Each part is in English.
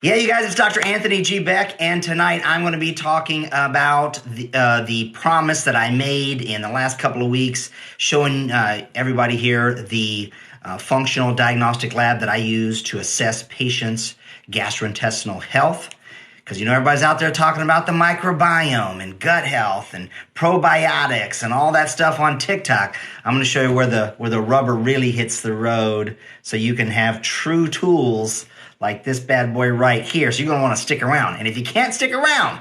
Yeah, you guys, it's Dr. Anthony G. Beck, and tonight I'm going to be talking about the promise that I made in the last couple of weeks, showing everybody here the functional diagnostic lab that I use to assess patients' gastrointestinal health. Because, everybody's out there talking about the microbiome and gut health and probiotics and all that stuff on TikTok. I'm going to show you where the rubber really hits the road so you can have true tools like this bad boy right here. So you're going to want to stick around. And if you can't stick around,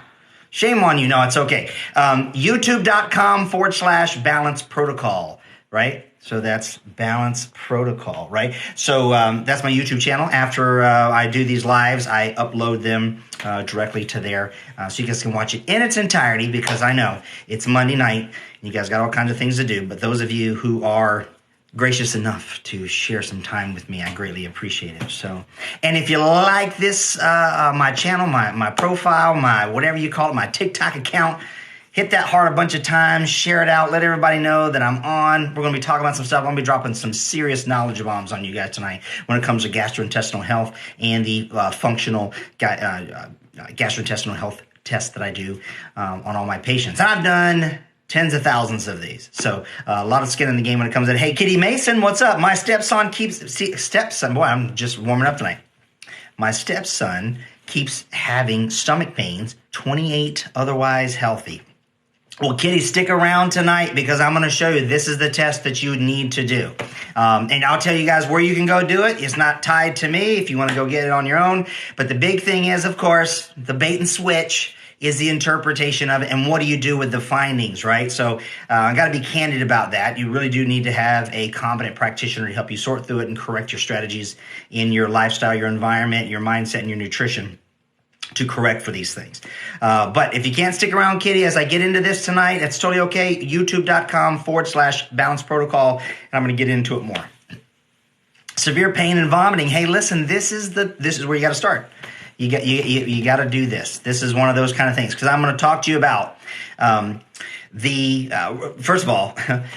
shame on you. No, it's okay. YouTube.com/balance protocol, right? So that's balance protocol, right? So that's my YouTube channel. After I do these lives, I upload them directly to there so you guys can watch it in its entirety, because I know it's Monday night and you guys got all kinds of things to do. But those of you who are gracious enough to share some time with me, I greatly appreciate it. So, and if you like this, my channel, my profile, my whatever you call it, my TikTok account, hit that heart a bunch of times, share it out, let everybody know that I'm on. We're going to be talking about some stuff. I'm going to be dropping some serious knowledge bombs on you guys tonight when it comes to gastrointestinal health and the functional gastrointestinal health test that I do on all my patients. And I've done tens of thousands of these. So a lot of skin in the game when it comes to, hey, Kitty Mason, what's up? My stepson, boy, I'm just warming up tonight. My stepson keeps having stomach pains, 28 otherwise healthy. Well, Kitty, stick around tonight because I'm going to show you this is the test that you need to do. And I'll tell you guys where you can go do it. It's not tied to me if you want to go get it on your own. But the big thing is, of course, the bait and switch is the interpretation of it, and what do you do with the findings, right? So I got to be candid about that. You really do need to have a competent practitioner to help you sort through it and correct your strategies in your lifestyle, your environment, your mindset, and your nutrition to correct for these things. But if you can't stick around, Kitty, as I get into this tonight, that's totally okay. YouTube.com/balance protocol, and I'm going to get into it more. Severe pain and vomiting. Hey, listen, this is where you got to start. You got to do this. This is one of those kind of things, because I'm going to talk to you about first of all,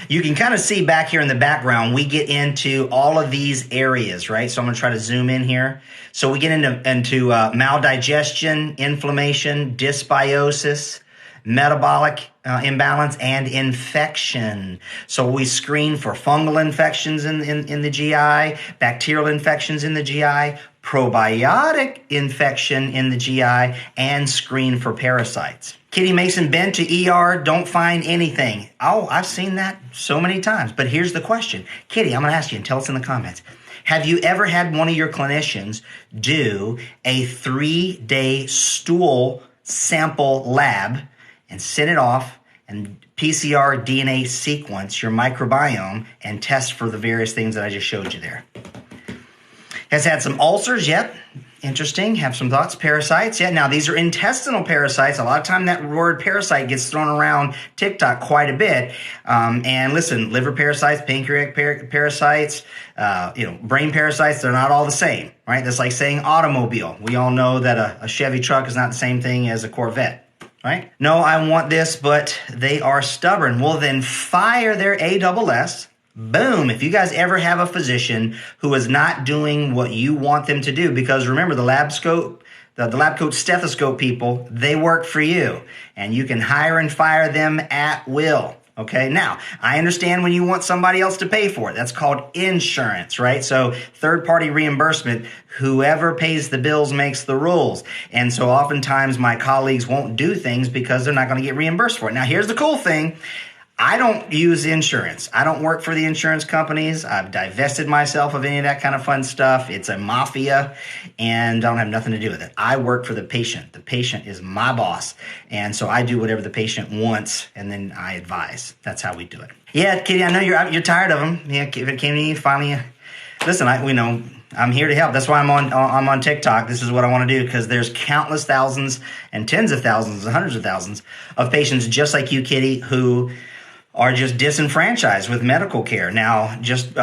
you can kind of see back here in the background, we get into all of these areas, right? So I'm going to try to zoom in here. So we get into maldigestion, inflammation, dysbiosis, metabolic imbalance, and infection. So we screen for fungal infections in the GI, bacterial infections in the GI, probiotic infection in the GI, and screen for parasites. Kitty Mason, been to ER, don't find anything. Oh, I've seen that so many times. But here's the question. Kitty, I'm going to ask you, and tell us in the comments. Have you ever had one of your clinicians do a 3-day stool sample lab and send it off and PCR DNA sequence your microbiome and test for the various things that I just showed you there? Has had some ulcers? Yep. Interesting. Have some thoughts. Parasites? Yeah. Now, these are intestinal parasites. A lot of time that word parasite gets thrown around TikTok quite a bit. And listen, liver parasites, pancreatic parasites, brain parasites, they're not all the same, right? That's like saying automobile. We all know that a Chevy truck is not the same thing as a Corvette. Right? No, I want this, but they are stubborn. Well, then fire their ASS. Boom. If you guys ever have a physician who is not doing what you want them to do, because remember, the lab coat stethoscope people, they work for you, and you can hire and fire them at will. Okay, now, I understand when you want somebody else to pay for it. That's called insurance, right? So third-party reimbursement, whoever pays the bills makes the rules. And so oftentimes my colleagues won't do things because they're not going to get reimbursed for it. Now, here's the cool thing. I don't use insurance. I don't work for the insurance companies. I've divested myself of any of that kind of fun stuff. It's a mafia, and I don't have nothing to do with it. I work for the patient. The patient is my boss, and so I do whatever the patient wants, and then I advise. That's how we do it. Yeah, Kitty, I know you're tired of them. Yeah, if it came to you, finally, listen. I'm here to help. That's why I'm on TikTok. This is what I want to do, because there's countless thousands and tens of thousands and hundreds of thousands of patients just like you, Kitty, who are just disenfranchised with medical care. Now, just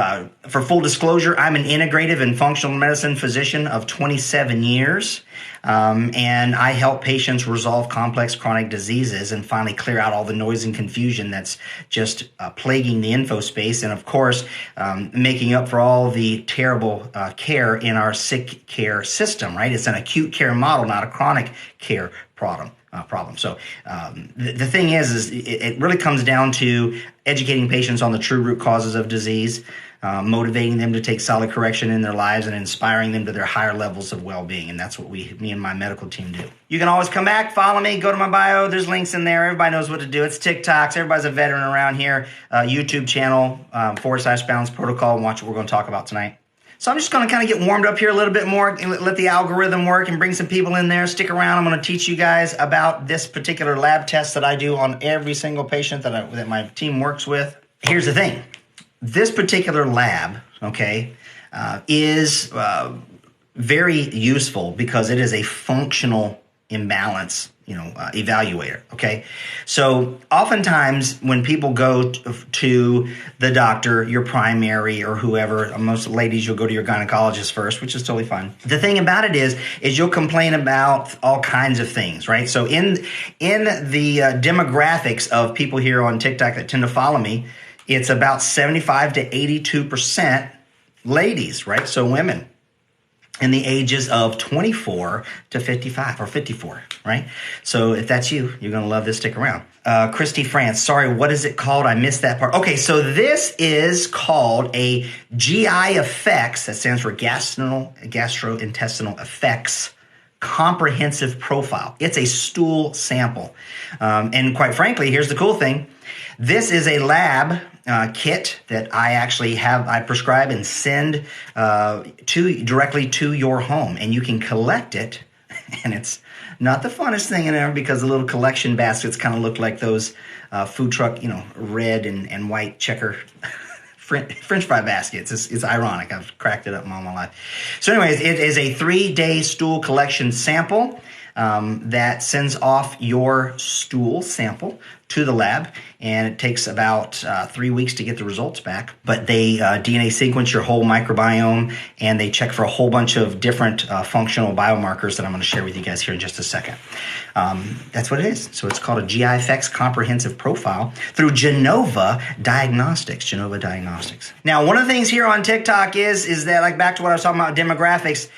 For full disclosure, I'm an integrative and functional medicine physician of 27 years, and I help patients resolve complex chronic diseases and finally clear out all the noise and confusion that's just plaguing the info space, and of course, making up for all the terrible care in our sick care system, right? It's an acute care model, not a chronic care problem. So the thing is it really comes down to educating patients on the true root causes of disease, motivating them to take solid correction in their lives, and inspiring them to their higher levels of well-being. And that's what me and my medical team do. You can always come back, follow me, go to my bio. There's links in there. Everybody knows what to do. It's TikToks. Everybody's a veteran around here. YouTube channel, /Balance Protocol, and watch what we're going to talk about tonight. So I'm just going to kind of get warmed up here a little bit more, and let the algorithm work and bring some people in there. Stick around. I'm going to teach you guys about this particular lab test that I do on every single patient that my team works with. Here's the thing. This particular lab, okay, is very useful because it is a functional imbalance, evaluator, okay? So oftentimes when people go to the doctor, your primary or whoever, most ladies, you'll go to your gynecologist first, which is totally fine. The thing about it is you'll complain about all kinds of things, right? So in the demographics of people here on TikTok that tend to follow me, it's about 75 to 82% ladies, right? So women in the ages of 24 to 55 or 54, right? So if that's you, you're going to love this. Stick around. Christy France, sorry, what is it called? I missed that part. Okay, so this is called a GI effects, that stands for gastrointestinal effects, comprehensive profile. It's a stool sample. And quite frankly, here's the cool thing. This is a lab kit that I prescribe and send directly to your home, and you can collect it. And it's not the funnest thing in there because the little collection baskets kind of look like those food truck, red and white checker French fry baskets. It's ironic. I've cracked it up all my life. So anyways, it is a 3-day stool collection sample that sends off your stool sample to the lab, and it takes about 3 weeks to get the results back. But they DNA sequence your whole microbiome, and they check for a whole bunch of different functional biomarkers that I'm going to share with you guys here in just a second. That's what it is. So it's called a GI Effects Comprehensive Profile through Genova Diagnostics. Now, one of the things here on TikTok is that, like back to what I was talking about, demographics,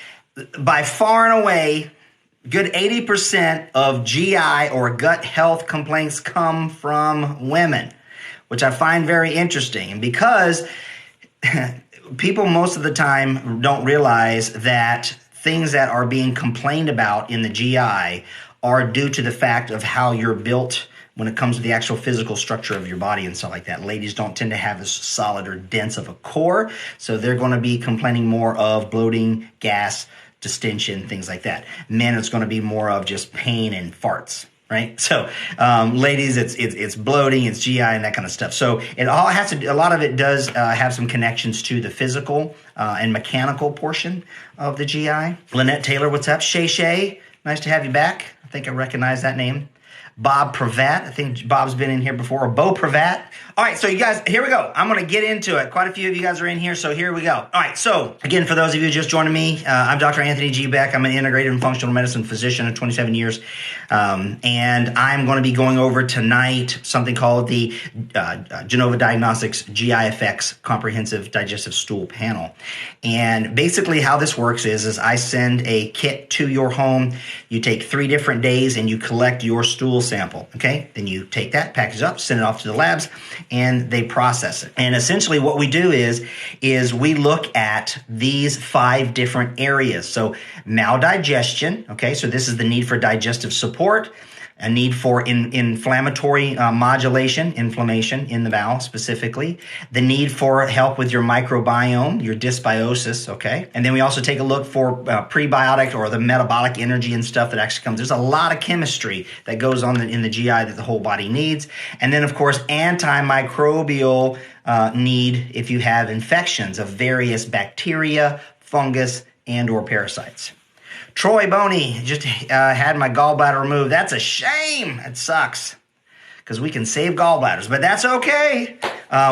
by far and away, good 80% of GI or gut health complaints come from women, which I find very interesting. And because people most of the time don't realize that things that are being complained about in the GI are due to the fact of how you're built when it comes to the actual physical structure of your body and stuff like that. Ladies don't tend to have as solid or dense of a core, so they're going to be complaining more of bloating, gas, distension, things like that. Men, it's going to be more of just pain and farts, right? So, ladies, it's bloating, it's GI, and that kind of stuff. So it all has to. A lot of it does have some connections to the physical and mechanical portion of the GI. Lynette Taylor, what's up? Shay, nice to have you back. I think I recognize that name. Bob Pravat. I think Bob's been in here before. Or Bo Pravat. All right, so you guys, here we go. I'm going to get into it. Quite a few of you guys are in here, so here we go. All right, so again, for those of you just joining me, I'm Dr. Anthony G. Beck. I'm an integrative and functional medicine physician of 27 years, and I'm going to be going over tonight something called the Genova Diagnostics GI Effects Comprehensive Digestive Stool Panel. And basically how this works is I send a kit to your home. You take 3 different days and you collect your stool sample, okay? Then you take that, package it up, send it off to the labs, and they process it. And essentially what we do is we look at these 5 different areas. So maldigestion, okay? So this is the need for digestive support, a need for inflammatory modulation, inflammation in the bowel specifically, the need for help with your microbiome, your dysbiosis, okay? And then we also take a look for prebiotic or the metabolic energy and stuff that actually comes. There's a lot of chemistry that goes on in the GI that the whole body needs. And then, of course, antimicrobial need if you have infections of various bacteria, fungus, and or parasites. Troy Boney just had my gallbladder removed. That's a shame. It sucks because we can save gallbladders, but that's okay.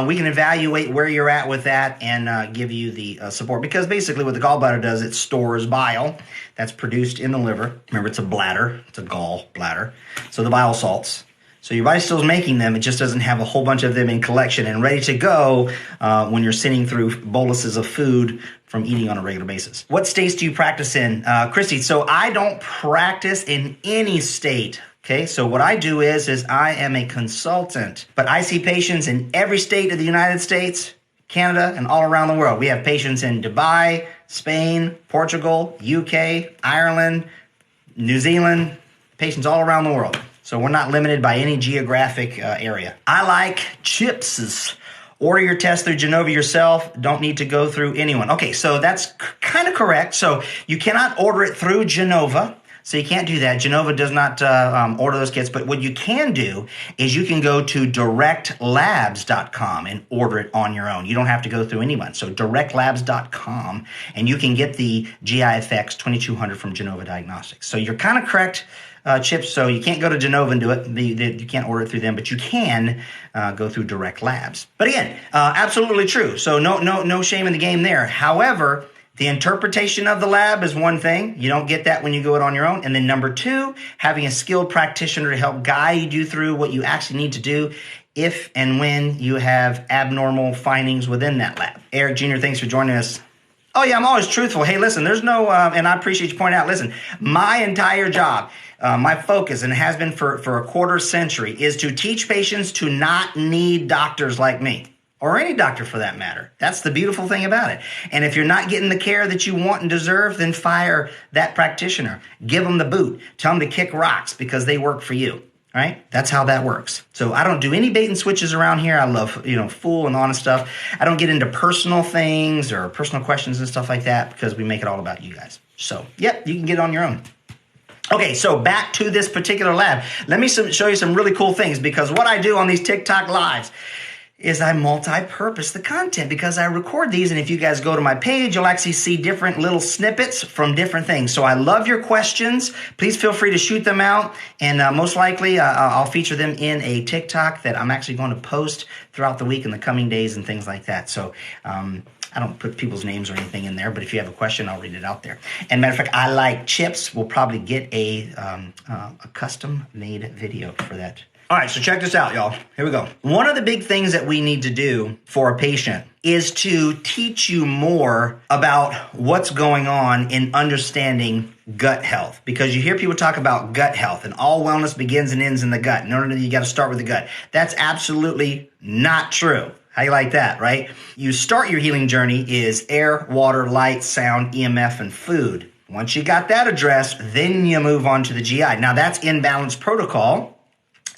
we can evaluate where you're at with that and give you the support. Because basically what the gallbladder does, it stores bile that's produced in the liver. Remember, it's a bladder. It's a gall bladder. So the bile salts. So your body still is making them. It just doesn't have a whole bunch of them in collection and ready to go when you're sitting through boluses of food from eating on a regular basis. What states do you practice in? Christy, so I don't practice in any state. Okay, so what I do is I am a consultant, but I see patients in every state of the United States, Canada, and all around the world. We have patients in Dubai, Spain, Portugal, UK, Ireland, New Zealand, patients all around the world. So we're not limited by any geographic area. I like chips. Order your test through Genova yourself. Don't need to go through anyone. Okay, so that's kind of correct. So you cannot order it through Genova. So you can't do that. Genova does not order those kits. But what you can do is you can go to directlabs.com and order it on your own. You don't have to go through anyone. So directlabs.com, and you can get the GIFX 2200 from Genova Diagnostics. So you're kind of correct, Chips. So you can't go to Genova and do it. You can't order it through them, but you can go through Direct Labs. But again, absolutely true. So no shame in the game there. However, the interpretation of the lab is one thing. You don't get that when you go it on your own. And then number two, having a skilled practitioner to help guide you through what you actually need to do if and when you have abnormal findings within that lab. Eric Jr., thanks for joining us. Oh, yeah, I'm always truthful. Hey, listen, there's no, and I appreciate you pointing out, listen, my entire job, my focus, and it has been for a quarter century, is to teach patients to not need doctors like me. Or any doctor for that matter. That's the beautiful thing about it. And if you're not getting the care that you want and deserve, then fire that practitioner. Give them the boot. Tell them to kick rocks because they work for you. All right? That's how that works. So I don't do any bait and switches around here. I love, full and honest stuff. I don't get into personal things or personal questions and stuff like that because we make it all about you guys. So, yep, you can get it on your own. Okay, so back to this particular lab. Let me show you some really cool things because what I do on these TikTok lives is I multi-purpose the content because I record these, and if you guys go to my page, you'll actually see different little snippets from different things. So I love your questions. Please feel free to shoot them out, and most likely I'll feature them in a TikTok that I'm actually going to post throughout the week in the coming days and things like that. So I don't put people's names or anything in there, but if you have a question, I'll read it out there. And matter of fact, I like chips. We'll probably get a custom-made video for that. All right, so check this out, y'all. Here we go. One of the big things that we need to do for a patient is to teach you more about what's going on in understanding gut health. Because you hear people talk about gut health and all wellness begins and ends in the gut. No, you got to start with the gut. That's absolutely not true. How you like that, right? You start your healing journey is air, water, light, sound, EMF, and food. Once you got that addressed, then you move on to the GI. Now that's in Balance Protocol.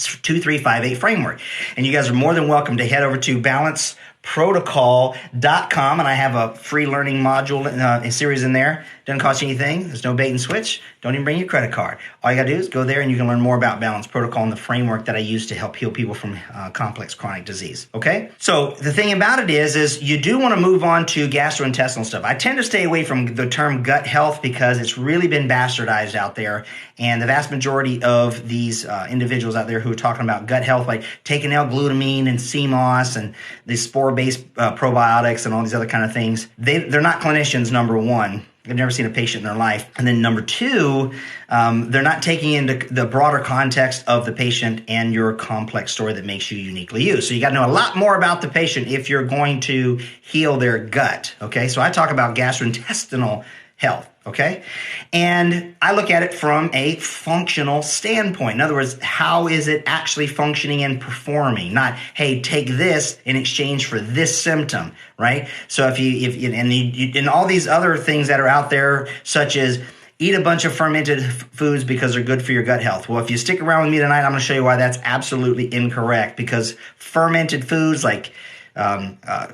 2358 framework. And you guys are more than welcome to head over to balanceprotocol.com, and I have a free learning module a series in there. Doesn't cost you anything. There's no bait and switch. Don't even bring your credit card. All you got to do is go there and you can learn more about Balance Protocol and the framework that I use to help heal people from complex chronic disease. Okay? So the thing about it is you do want to move on to gastrointestinal stuff. I tend to stay away from the term gut health because it's really been bastardized out there. And the vast majority of these individuals out there who are talking about gut health, like taking L-glutamine and CMOS and these spore-based probiotics and all these other kind of things, they're not clinicians, number one. They've never seen a patient in their life. And then number two, they're not taking into the broader context of the patient and your complex story that makes you uniquely you. So you got to know a lot more about the patient if you're going to heal their gut. Okay, so I talk about gastrointestinal health. Okay, and I look at it from a functional standpoint. In other words, how is it actually functioning and performing? Not, hey, take this in exchange for this symptom, right? So and all these other things that are out there, such as eat a bunch of fermented foods because they're good for your gut health. Well, if you stick around with me tonight, I'm going to show you why that's absolutely incorrect. Because fermented foods like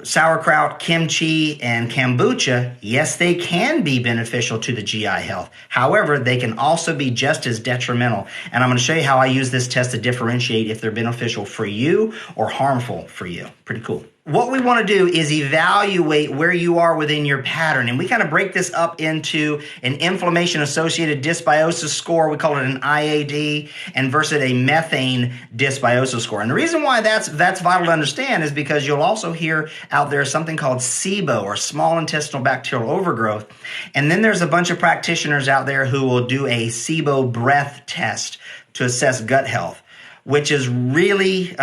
sauerkraut, kimchi, and kombucha, yes, they can be beneficial to the GI health. However, they can also be just as detrimental. And I'm going to show you how I use this test to differentiate if they're beneficial for you or harmful for you. Pretty cool. what we want to do is evaluate where you are within your pattern. And we kind of break this up into an inflammation-associated dysbiosis score. We call it an IAD, and versus a methane dysbiosis score. And the reason why that's vital to understand is because you'll also hear out there something called SIBO, or small intestinal bacterial overgrowth. And then there's a bunch of practitioners out there who will do a SIBO breath test to assess gut health, which is really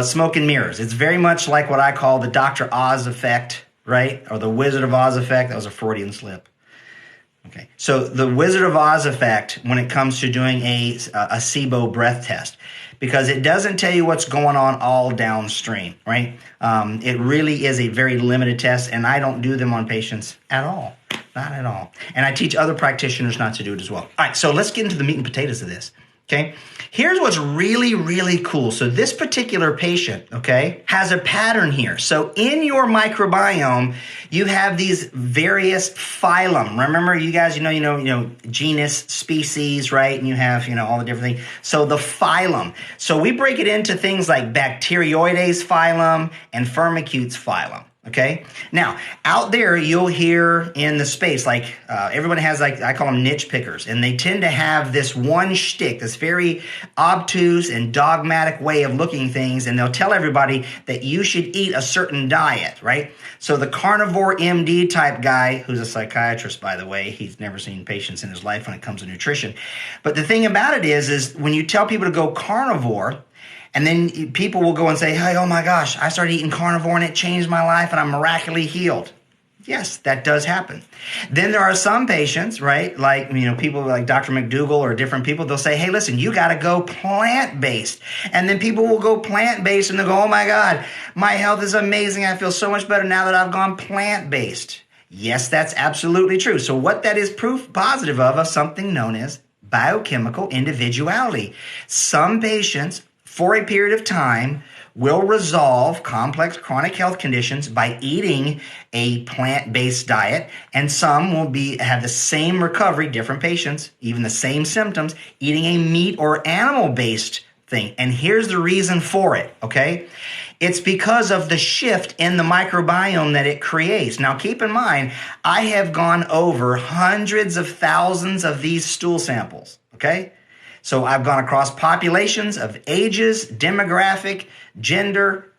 smoke and mirrors. It's very much like what I call the Dr. Oz effect, right? Or the Wizard of Oz effect. That was a Freudian slip. Okay, so the Wizard of Oz effect when it comes to doing a SIBO breath test, because it doesn't tell you what's going on all downstream, right? It really is a very limited test, and I don't do them on patients at all. Not at all. And I teach other practitioners not to do it as well. All right, so let's get into the meat and potatoes of this. Okay, here's what's really, really cool. So this particular patient, okay, has a pattern here. So in your microbiome, you have these various phylum. Remember, you guys, you know, genus, species, right? And you have, all the different things. So the phylum. So we break it into things like Bacteroides phylum and Firmicutes phylum. Okay. Now, out there, you'll hear in the space, like everyone has, like, I call them niche pickers, and they tend to have this one shtick, this very obtuse and dogmatic way of looking things, and they'll tell everybody that you should eat a certain diet, right? So the carnivore MD type guy, who's a psychiatrist, by the way, he's never seen patients in his life when it comes to nutrition. But the thing about it is when you tell people to go carnivore, and then people will go and say, hey, oh my gosh, I started eating carnivore and it changed my life and I'm miraculously healed. Yes, that does happen. Then there are some patients, right, like, people like Dr. McDougall or different people, they'll say, hey, listen, you got to go plant-based. And then people will go plant-based and they'll go, oh my God, my health is amazing. I feel so much better now that I've gone plant-based. Yes, that's absolutely true. So what that is proof positive of something known as biochemical individuality. Some patients, for a period of time, will resolve complex chronic health conditions by eating a plant-based diet, and some will have the same recovery, different patients, even the same symptoms, eating a meat or animal-based thing. And here's the reason for it, okay? It's because of the shift in the microbiome that it creates. Now, keep in mind, I have gone over hundreds of thousands of these stool samples, okay? So I've gone across populations of ages, demographic, gender,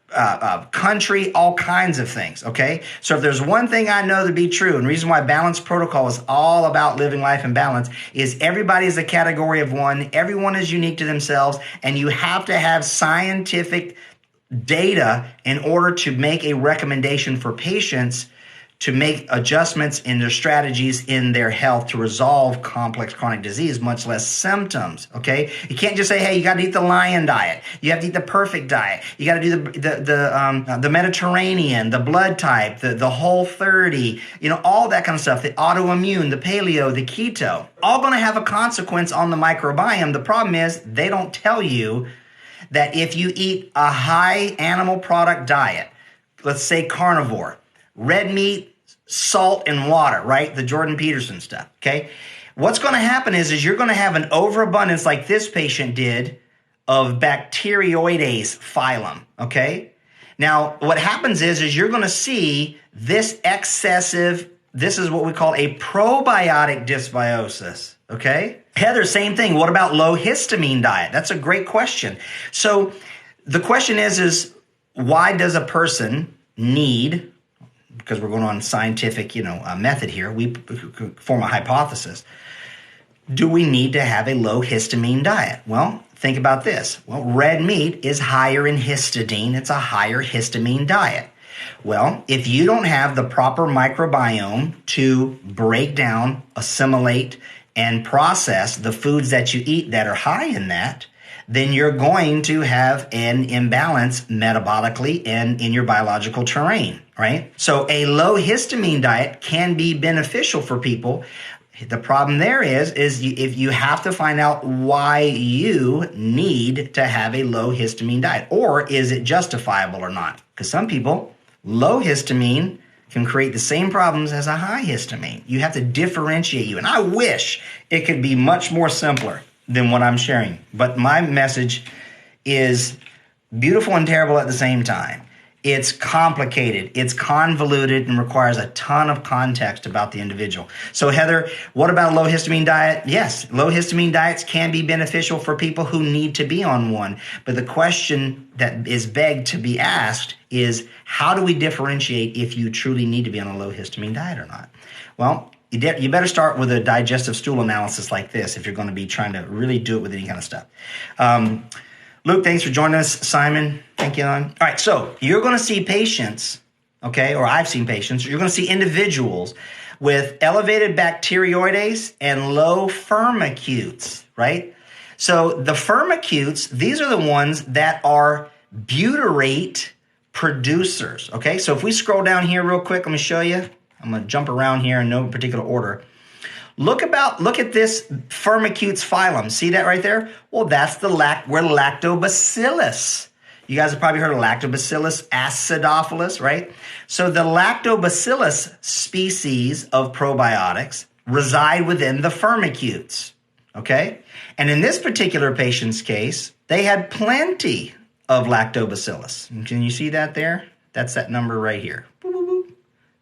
country, all kinds of things, okay? So if there's one thing I know to be true, and the reason why Balanced Protocol is all about living life in balance, is everybody is a category of one, everyone is unique to themselves, and you have to have scientific data in order to make a recommendation for patients to make adjustments in their strategies in their health to resolve complex chronic disease, much less symptoms, okay? You can't just say, hey, you got to eat the lion diet. You have to eat the perfect diet. You got to do the Mediterranean, the blood type, the whole 30, all that kind of stuff, the autoimmune, the paleo, the keto, all going to have a consequence on the microbiome. The problem is they don't tell you that if you eat a high animal product diet, let's say carnivore, red meat, salt and water, right? The Jordan Peterson stuff, okay? What's going to happen is you're going to have an overabundance like this patient did of Bacteroides phylum, okay? Now, what happens is you're going to see this excessive, this is what we call a probiotic dysbiosis, okay? Heather, same thing. What about low histamine diet? That's a great question. So the question is why does a person need, because we're going on scientific, method here, we form a hypothesis. Do we need to have a low histamine diet? Well, think about this. Well, red meat is higher in histidine. It's a higher histamine diet. Well, if you don't have the proper microbiome to break down, assimilate, and process the foods that you eat that are high in that, then you're going to have an imbalance metabolically and in your biological terrain, right? So a low histamine diet can be beneficial for people. The problem there is if you have to find out why you need to have a low histamine diet, or is it justifiable or not? Because some people, low histamine can create the same problems as a high histamine. You have to differentiate you. And I wish it could be much more simpler than what I'm sharing. But my message is beautiful and terrible at the same time. It's complicated, it's convoluted, and requires a ton of context about the individual. So Heather, what about a low histamine diet? Yes, low histamine diets can be beneficial for people who need to be on one. But the question that is begged to be asked is, how do we differentiate if you truly need to be on a low histamine diet or not? Well, you better start with a digestive stool analysis like this if you're going to be trying to really do it with any kind of stuff. Luke, thanks for joining us. Simon, thank you. All right, so you're going to see patients, okay, or I've seen patients, you're going to see individuals with elevated bacteroides and low firmicutes, right? So the firmicutes, these are the ones that are butyrate producers, okay? So if we scroll down here real quick, let me show you. I'm going to jump around here in no particular order. Look at this Firmicutes phylum. See that right there? Well, that's where Lactobacillus. You guys have probably heard of Lactobacillus acidophilus, right? So the Lactobacillus species of probiotics reside within the Firmicutes, okay? And in this particular patient's case, they had plenty of Lactobacillus. Can you see that there? That's that number right here. Boop, boop, boop.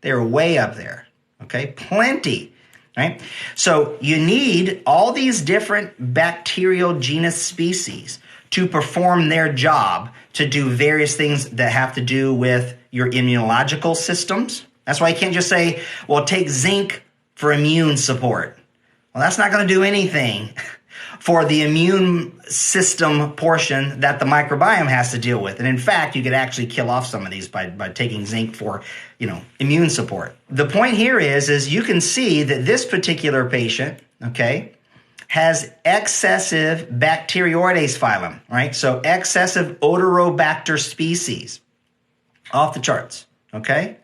They're way up there, okay? Plenty. Right? So you need all these different bacterial genus species to perform their job to do various things that have to do with your immunological systems. That's why you can't just say, well, take zinc for immune support. Well, that's not going to do anything for the immune system portion that the microbiome has to deal with. And in fact, you could actually kill off some of these by taking zinc for, immune support. The point here is you can see that this particular patient, okay, has excessive Bacteroides phylum, right? So excessive Odorobacter species, off the charts, okay?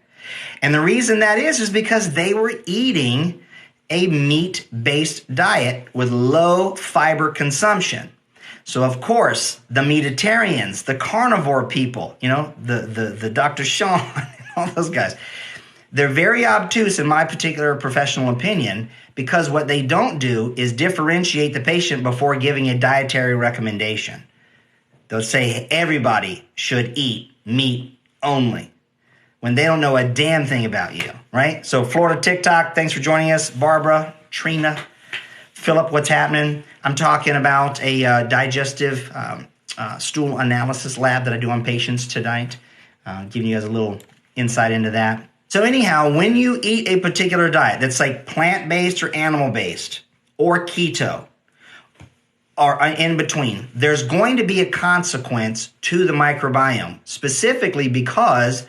And the reason that is because they were eating a meat-based diet with low fiber consumption. So of course, the meatitarians, the carnivore people, the Dr. Sean, all those guys, they're very obtuse in my particular professional opinion, because what they don't do is differentiate the patient before giving a dietary recommendation. They'll say everybody should eat meat only, when they don't know a damn thing about you, right? So Florida TikTok, thanks for joining us. Barbara, Trina, Philip, what's happening? I'm talking about a digestive stool analysis lab that I do on patients tonight, giving you guys a little insight into that. So anyhow, when you eat a particular diet that's like plant-based or animal-based or keto or in between, there's going to be a consequence to the microbiome, specifically because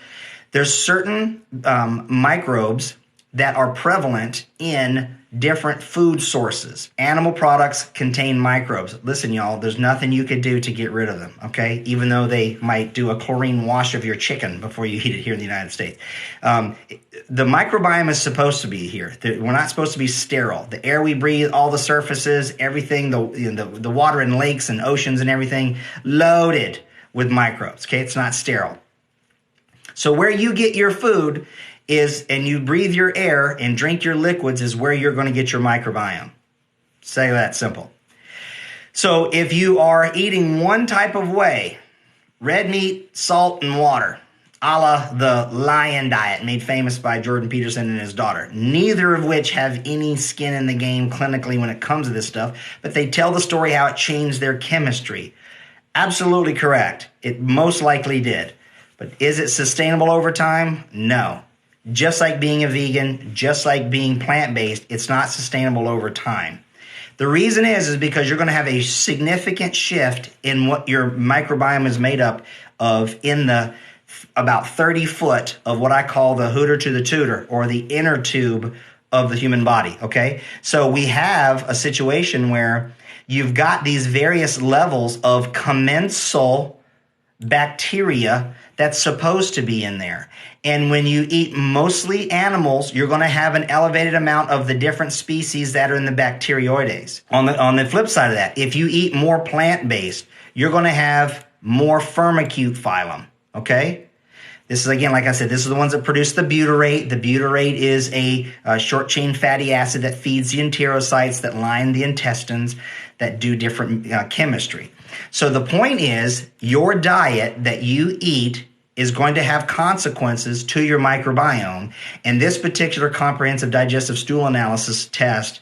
there's certain microbes that are prevalent in different food sources. Animal products contain microbes. Listen, y'all, there's nothing you could do to get rid of them, okay? Even though they might do a chlorine wash of your chicken before you eat it here in the United States. The microbiome is supposed to be here. We're not supposed to be sterile. The air we breathe, all the surfaces, everything, the water in lakes and oceans and everything, loaded with microbes, okay? It's not sterile. So where you get your food and you breathe your air and drink your liquids is where you're going to get your microbiome. Say that simple. So if you are eating one type of way, red meat, salt, and water, a la the lion diet made famous by Jordan Peterson and his daughter, neither of which have any skin in the game clinically when it comes to this stuff, but they tell the story how it changed their chemistry. Absolutely correct. It most likely did. But is it sustainable over time? No. Just like being a vegan, just like being plant-based, it's not sustainable over time. The reason is because you're going to have a significant shift in what your microbiome is made up of in the about 30 foot of what I call the hooter to the tutor, or the inner tube of the human body, okay? So we have a situation where you've got these various levels of commensal bacteria that's supposed to be in there. And when you eat mostly animals, you're going to have an elevated amount of the different species that are in the bacteroides. On the flip side of that, if you eat more plant-based, you're going to have more firmicute phylum, okay? This is, again, like I said, this is the ones that produce the butyrate. The butyrate is a short-chain fatty acid that feeds the enterocytes that line the intestines that do different chemistry. So the point is, your diet that you eat is going to have consequences to your microbiome. And this particular comprehensive digestive stool analysis test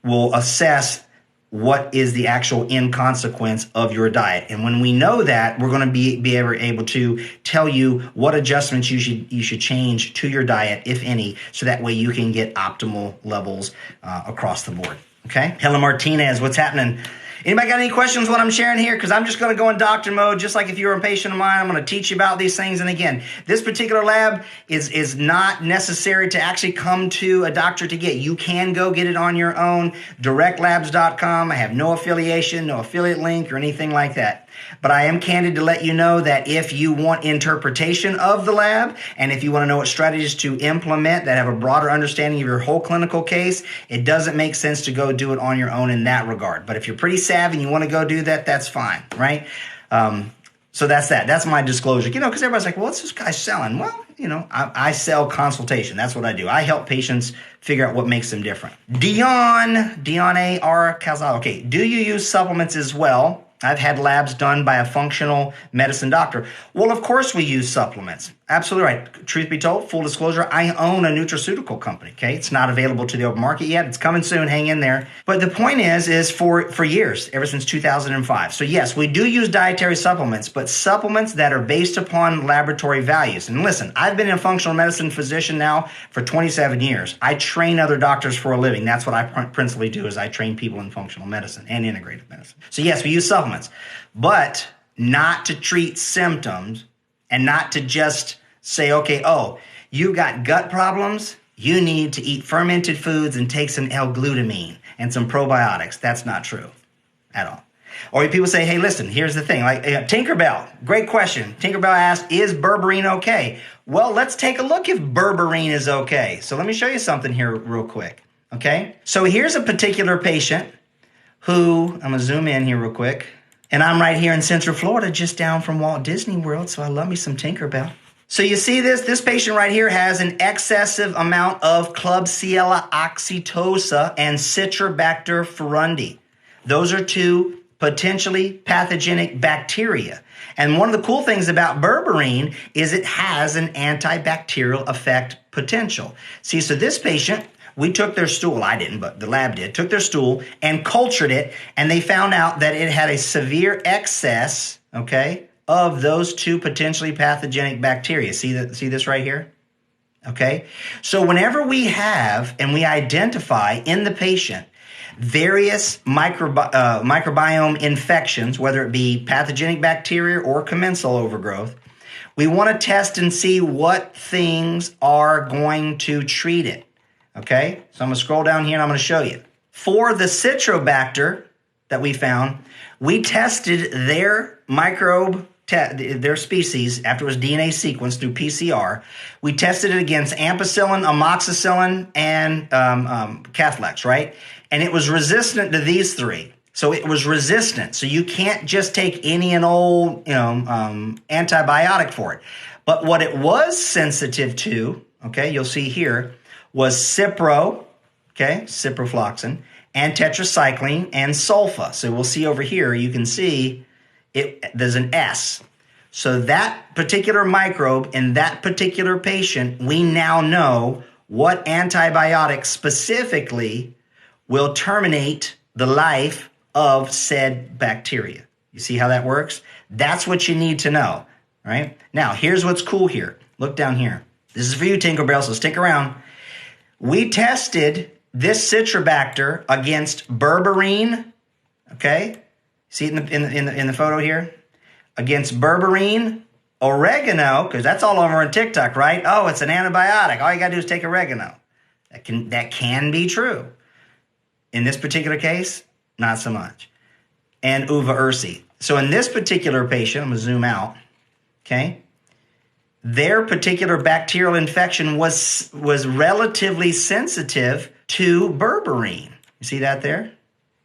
will assess what is the actual end consequence of your diet. And when we know that, we're going to be able to tell you what adjustments you should change to your diet, if any, so that way you can get optimal levels across the board. Okay? Helen Martinez, what's happening? Anybody got any questions what I'm sharing here? Because I'm just going to go in doctor mode, just like if you were a patient of mine. I'm going to teach you about these things. And again, this particular lab is not necessary to actually come to a doctor to get. You can go get it on your own. Directlabs.com. I have no affiliation, no affiliate link or anything like that. But I am candid to let you know that if you want interpretation of the lab and if you want to know what strategies to implement that have a broader understanding of your whole clinical case, it doesn't make sense to go do it on your own in that regard. But if you're pretty savvy and you want to go do that, that's fine, right? So that's that. That's my disclosure. Because everybody's like, well, what's this guy selling? Well, I sell consultation. That's what I do. I help patients figure out what makes them different. Dion A.R. Calzado. Okay, do you use supplements as well? I've had labs done by a functional medicine doctor. Well, of course we use supplements. Absolutely right. Truth be told, full disclosure, I own a nutraceutical company, okay? It's not available to the open market yet. It's coming soon. Hang in there. But the point is for years, ever since 2005. So yes, we do use dietary supplements, but supplements that are based upon laboratory values. And listen, I've been a functional medicine physician now for 27 years. I train other doctors for a living. That's what I principally do, is I train people in functional medicine and integrative medicine. So yes, we use supplements, but not to treat symptoms and not to just say, okay, you got gut problems, you need to eat fermented foods and take some L-glutamine and some probiotics. That's not true at all. Or people say, hey, listen, here's the thing. Like Tinkerbell, great question. Tinkerbell asked, is berberine okay? Well, let's take a look if berberine is okay. So let me show you something here real quick, okay? So here's a particular patient who, I'm going to zoom in here real quick. And I'm right here in Central Florida, just down from Walt Disney World, so I love me some Tinkerbell. So you see this? This patient right here has an excessive amount of Klebsiella oxytosa and Citrobacter furundi. Those are two potentially pathogenic bacteria. And one of the cool things about berberine is it has an antibacterial effect potential. See, so this patient, we took their stool, I didn't, but the lab did, took their stool and cultured it, and they found out that it had a severe excess, okay, of those two potentially pathogenic bacteria. See this right here? Okay? So whenever we have and we identify in the patient various microbiome infections, whether it be pathogenic bacteria or commensal overgrowth, we want to test and see what things are going to treat it. Okay, so I'm going to scroll down here and I'm going to show you. For the Citrobacter that we found, we tested their their species after it was DNA sequenced through PCR. We tested it against ampicillin, amoxicillin, and Cathlex, right? And it was resistant to these three. So it was resistant. So you can't just take any and old antibiotic for it. But what it was sensitive to, okay, you'll see here, was ciprofloxacin, and tetracycline, and sulfa. So we'll see over here, you can see there's an S. So that particular microbe in that particular patient, we now know what antibiotic specifically will terminate the life of said bacteria. You see how that works? That's what you need to know, right? Now, here's what's cool here. Look down here. This is for you, Tinkerbell, so stick around. We tested this Citrobacter against berberine, okay? See it in the photo here? Against berberine, oregano, because that's all over on TikTok, right? Oh, it's an antibiotic. All you got to do is take oregano. That can be true. In this particular case, not so much. And uva ursi. So in this particular patient, I'm going to zoom out, okay? Their particular bacterial infection was relatively sensitive to berberine. You see that there?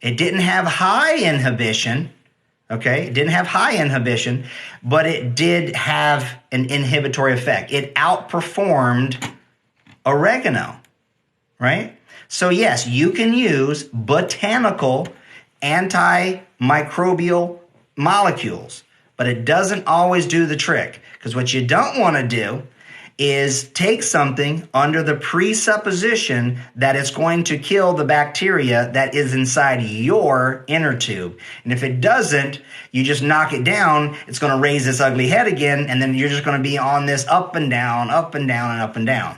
It didn't have high inhibition, okay? It didn't have high inhibition, but it did have an inhibitory effect. It outperformed oregano, right? So yes, you can use botanical antimicrobial molecules, but it doesn't always do the trick. Because what you don't want to do is take something under the presupposition that it's going to kill the bacteria that is inside your inner tube. And if it doesn't, you just knock it down, it's going to raise this ugly head again, and then you're just going to be on this up and down, up and down, and up and down.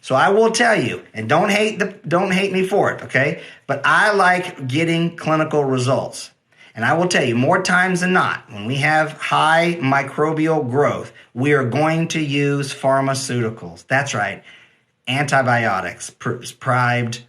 So I will tell you, and don't hate me for it, okay? But I like getting clinical results. And I will tell you, more times than not, when we have high microbial growth, we are going to use pharmaceuticals. That's right, antibiotics, prescribed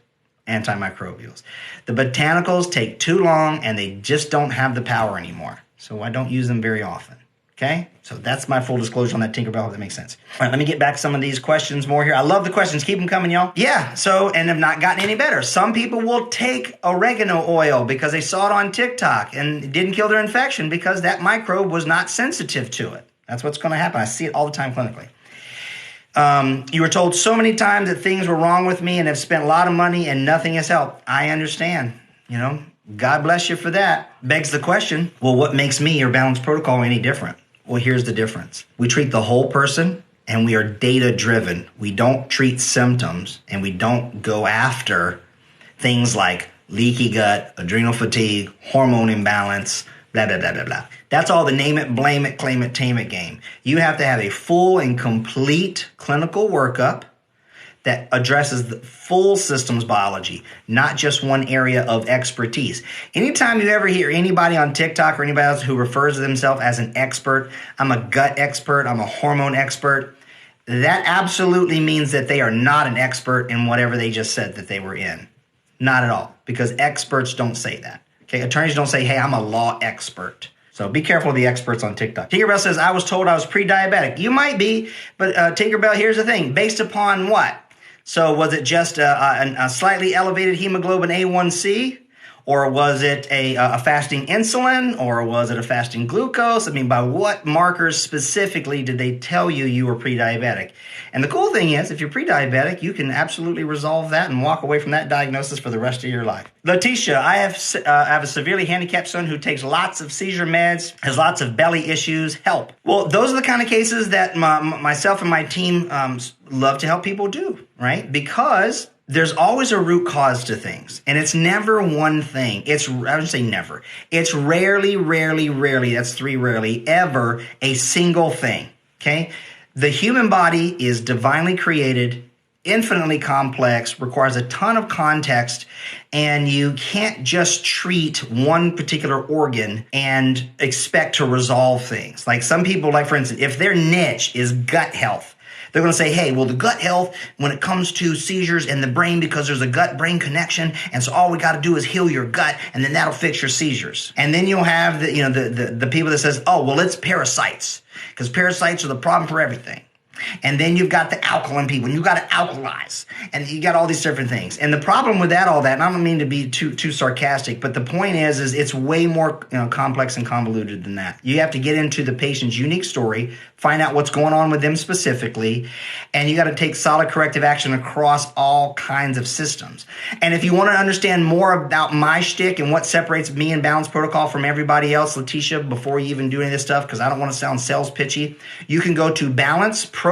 antimicrobials. The botanicals take too long, and they just don't have the power anymore. So I don't use them very often, okay? So that's my full disclosure on that Tinkerbell, if that makes sense. All right, let me get back to some of these questions more here. I love the questions. Keep them coming, y'all. Yeah, and have not gotten any better. Some people will take oregano oil because they saw it on TikTok and it didn't kill their infection because that microbe was not sensitive to it. That's what's going to happen. I see it all the time clinically. You were told so many times that things were wrong with me and have spent a lot of money and nothing has helped. I understand, God bless you for that. Begs the question, well, what makes me, your balanced protocol, any different? Well, here's the difference. We treat the whole person and we are data driven. We don't treat symptoms and we don't go after things like leaky gut, adrenal fatigue, hormone imbalance, blah, blah, blah, blah, blah. That's all the name it, blame it, claim it, tame it game. You have to have a full and complete clinical workup that addresses the full systems biology, not just one area of expertise. Anytime you ever hear anybody on TikTok or anybody else who refers to themselves as an expert, I'm a gut expert, I'm a hormone expert, that absolutely means that they are not an expert in whatever they just said that they were in. Not at all, because experts don't say that. Okay, attorneys don't say, hey, I'm a law expert. So be careful of the experts on TikTok. Tinkerbell says, I was told I was pre-diabetic. You might be, but Tinkerbell, here's the thing. Based upon what? So was it just a slightly elevated hemoglobin A1C? Or was it a fasting insulin? Or was it a fasting glucose? I mean, by what markers specifically did they tell you were pre-diabetic? And the cool thing is, if you're pre-diabetic, you can absolutely resolve that and walk away from that diagnosis for the rest of your life. Letitia, I have a severely handicapped son who takes lots of seizure meds, has lots of belly issues. Help. Well, those are the kind of cases that myself and my team love to help people do, right? Because there's always a root cause to things, and it's never one thing. I would say never. It's rarely, that's three rarely, ever a single thing, okay? The human body is divinely created, infinitely complex, requires a ton of context, and you can't just treat one particular organ and expect to resolve things. Like some people, like for instance, if their niche is gut health, they're going to say, hey, well, the gut health, when it comes to seizures in the brain, because there's a gut-brain connection, and so all we got to do is heal your gut, and then that'll fix your seizures. And then you'll have the people that says, oh, well, it's parasites, because parasites are the problem for everything. And then you've got the alkaline people, and you've got to alkalize, and you got all these different things. And the problem with all that, and I don't mean to be too sarcastic, but the point is it's way more complex and convoluted than that. You have to get into the patient's unique story, find out what's going on with them specifically, and you got to take solid corrective action across all kinds of systems. And if you want to understand more about my shtick and what separates me and Balanced Protocol from everybody else, Letitia, before you even do any of this stuff, because I don't want to sound sales pitchy, you can go to balanceprotocol.com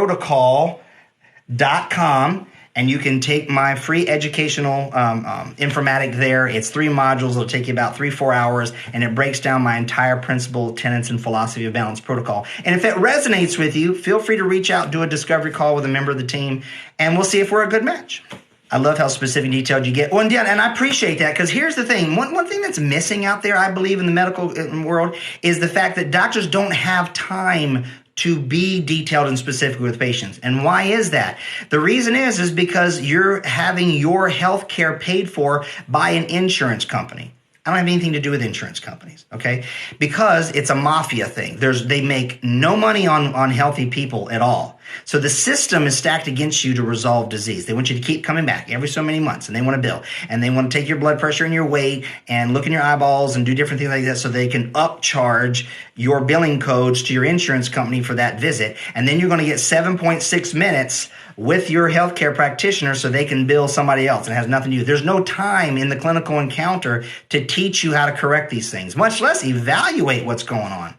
and you can take my free educational informatic there. It's 3 modules. It'll take you about 3-4 hours, and it breaks down my entire principle, tenets, and philosophy of Balanced Protocol. And if it resonates with you, feel free to reach out, do a discovery call with a member of the team, and we'll see if we're a good match. I love how specific and detailed you get. Well, and I appreciate that, because here's the thing. One thing that's missing out there, I believe, in the medical world is the fact that doctors don't have time to be detailed and specific with patients. And why is that? The reason is because you're having your health care paid for by an insurance company. I don't have anything to do with insurance companies, okay? Because it's a mafia thing. They make no money on healthy people at all. So the system is stacked against you to resolve disease. They want you to keep coming back every so many months, and they want to bill, and they want to take your blood pressure and your weight and look in your eyeballs and do different things like that so they can upcharge your billing codes to your insurance company for that visit. And then you're going to get 7.6 minutes with your healthcare practitioner so they can bill somebody else. It has nothing to do. There's no time in the clinical encounter to teach you how to correct these things, much less evaluate what's going on.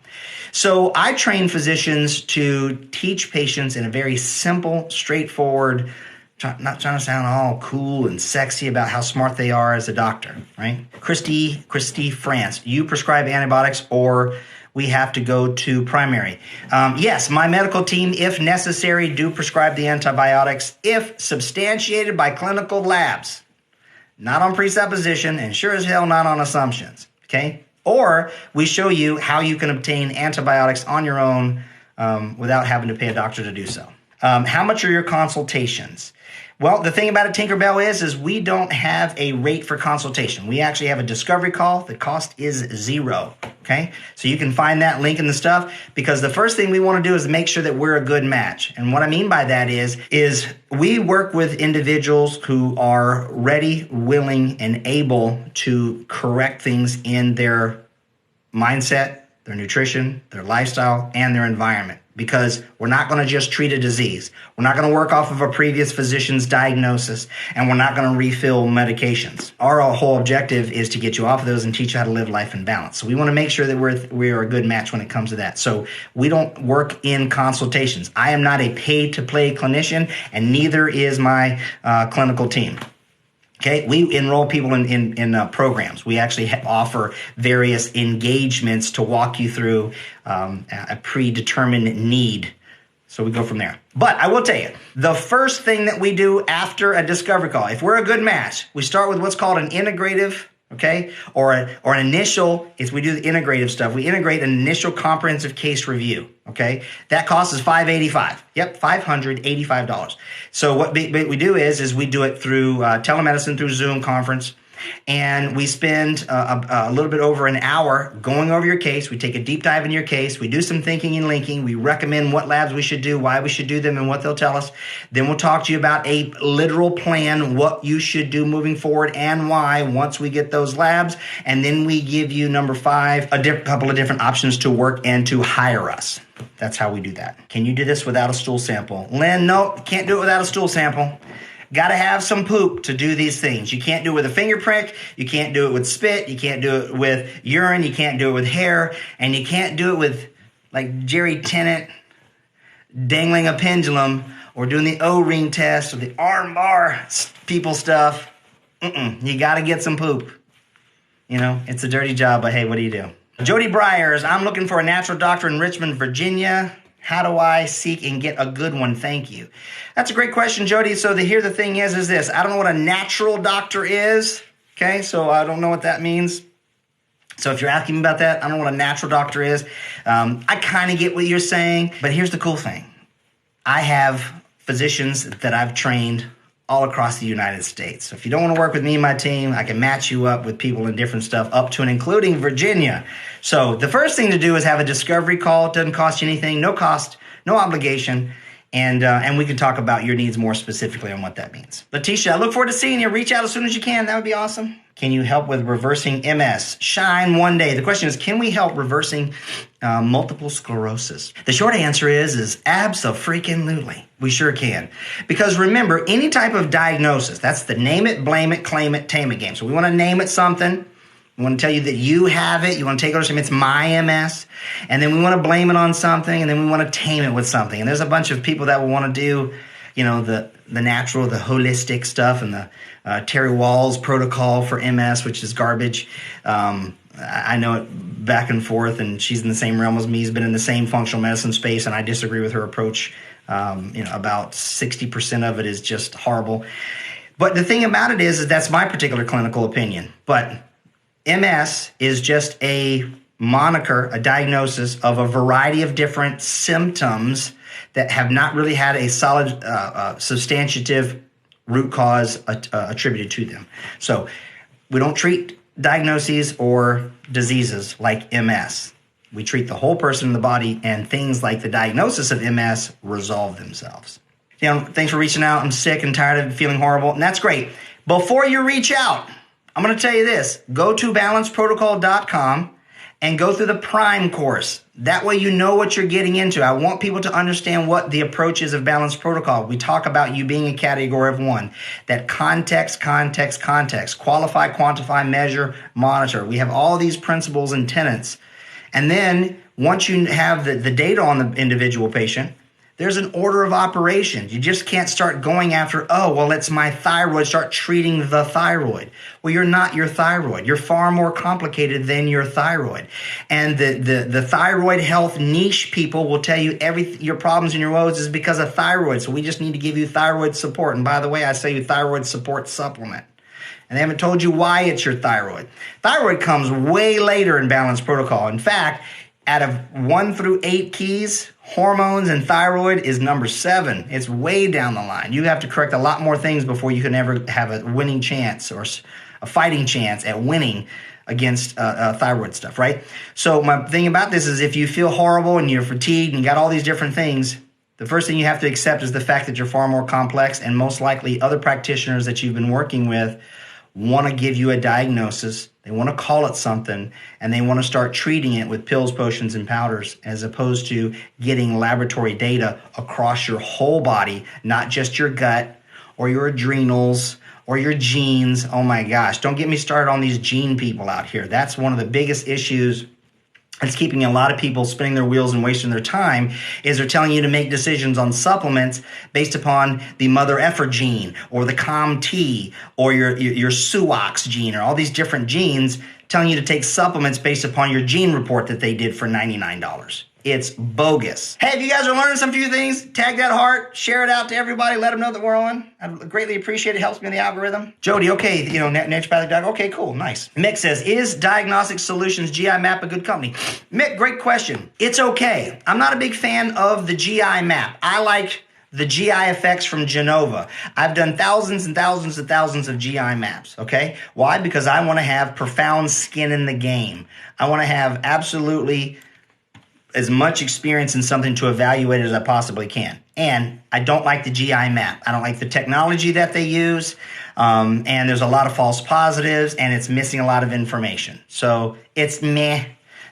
So I train physicians to teach patients in a very simple, straightforward, not trying to sound all cool and sexy about how smart they are as a doctor, right? Christy France, you prescribe antibiotics or we have to go to primary. Yes, my medical team, if necessary, do prescribe the antibiotics if substantiated by clinical labs. Not on presupposition and sure as hell not on assumptions, okay? Or we show you how you can obtain antibiotics on your own without having to pay a doctor to do so. How much are your consultations? Well, the thing about it, Tinkerbell, is we don't have a rate for consultation. We actually have a discovery call. The cost is $0, okay? So you can find that link in the stuff because the first thing we want to do is make sure that we're a good match. And what I mean by that is we work with individuals who are ready, willing, and able to correct things in their mindset, their nutrition, their lifestyle, and their environment. Because we're not going to just treat a disease. We're not going to work off of a previous physician's diagnosis, and we're not going to refill medications. Our whole objective is to get you off of those and teach you how to live life in balance. So we want to make sure that we're a good match when it comes to that. So we don't work in consultations. I am not a paid-to-play clinician, and neither is my clinical team. Okay, we enroll people in programs. We actually offer various engagements to walk you through a predetermined need. So we go from there. But I will tell you, the first thing that we do after a discovery call, if we're a good match, we start with what's called an integrative, okay, or an initial, if we do the integrative stuff, we integrate an initial comprehensive case review, okay? That cost is $585. Yep, $585. So what we do is we do it through telemedicine, through Zoom conference, and we spend a little bit over an hour going over your case. We take a deep dive into your case. We do some thinking and linking. We recommend what labs we should do, why we should do them, and what they'll tell us. Then we'll talk to you about a literal plan, what you should do moving forward and why once we get those labs. And then we give you, number 5, a couple of different options to work and to hire us. That's how we do that. Can you do this without a stool sample? Lynn, no, can't do it without a stool sample. Got to have some poop to do these things. You can't do it with a finger prick. You can't do it with spit. You can't do it with urine. You can't do it with hair. And you can't do it with, like, Jerry Tennant dangling a pendulum or doing the O-ring test or the arm bar people stuff. You got to get some poop. You know, it's a dirty job, but hey, what do you do? Jody Briers, I'm looking for a natural doctor in Richmond, Virginia. How do I seek and get a good one? Thank you. That's a great question, Jody. So the thing is this. I don't know what a natural doctor is. Okay, so I don't know what that means. So if you're asking me about that, I don't know what a natural doctor is. I kind of get what you're saying, but here's the cool thing. I have physicians that I've trained all across the United States. So if you don't want to work with me and my team, I can match you up with people in different stuff up to and including Virginia. So the first thing to do is have a discovery call. It doesn't cost you anything, no cost, no obligation. And we can talk about your needs more specifically on what that means. Letitia, I look forward to seeing you. Reach out as soon as you can. That would be awesome. Can you help with reversing MS? Shine one day. The question is, can we help reversing multiple sclerosis? The short answer is abso-freaking-lutely. We sure can. Because remember, any type of diagnosis, that's the name it, blame it, claim it, tame it game. So we want to name it something. We want to tell you that you have it. You want to take ownership. It's my MS. And then we want to blame it on something. And then we want to tame it with something. And there's a bunch of people that will want to do, you know, the natural, the holistic stuff and the Terry Wall's protocol for MS, which is garbage. I know it back and forth, and she's in the same realm as me. She's been in the same functional medicine space, and I disagree with her approach. About 60% of it is just horrible. But the thing about it is that's my particular clinical opinion. But MS is just a moniker, a diagnosis of a variety of different symptoms that have not really had a solid, substantive root cause attributed to them. So we don't treat diagnoses or diseases like MS. We treat the whole person in the body, and things like the diagnosis of MS resolve themselves. Thanks for reaching out. I'm sick and tired of feeling horrible, and that's great. Before you reach out, I'm going to tell you this. Go to balanceprotocol.com and go through the Prime course. That way you know what you're getting into. I want people to understand what the approach is of Balance Protocol. We talk about you being a category of one. That context, qualify, quantify, measure, monitor. We have all these principles and tenets. And then once you have the data on the individual patient, there's an order of operations. You just can't start going after, oh, well, it's my thyroid, start treating the thyroid. Well, you're not your thyroid. You're far more complicated than your thyroid. And the thyroid health niche people will tell you your problems and your woes is because of thyroid. So we just need to give you thyroid support. And by the way, I sell you thyroid support supplement. And they haven't told you why it's your thyroid. Thyroid comes way later in Balance Protocol. In fact, out of 1 through 8 keys, hormones and thyroid is number 7. It's way down the line. You have to correct a lot more things before you can ever have a winning chance or a fighting chance at winning against thyroid stuff, right? So my thing about this is if you feel horrible and you're fatigued and you got all these different things, the first thing you have to accept is the fact that you're far more complex, and most likely other practitioners that you've been working with want to give you a diagnosis. They want to call it something, and they want to start treating it with pills, potions, and powders, as opposed to getting laboratory data across your whole body, not just your gut or your adrenals or your genes. Oh my gosh, don't get me started on these gene people out here. That's one of the biggest issues. It's keeping a lot of people spinning their wheels and wasting their time, is they're telling you to make decisions on supplements based upon the mother effer gene or the COMT or your SUOX gene or all these different genes, telling you to take supplements based upon your gene report that they did for $99. It's bogus. Hey, if you guys are learning some few things, tag that heart, share it out to everybody, let them know that we're on. I'd greatly appreciate it. It helps me in the algorithm. Jody, okay, naturopathic doc. Okay, cool, nice. Mick says, is Diagnostic Solutions GI Map a good company? Mick, great question. It's okay. I'm not a big fan of the GI Map. I like the GI effects from Genova. I've done thousands and thousands and thousands of GI maps, okay? Why? Because I want to have profound skin in the game. I want to have absolutely as much experience in something to evaluate it as I possibly can. And I don't like the GI map. I don't like the technology that they use. And there's a lot of false positives, and it's missing a lot of information. So it's meh.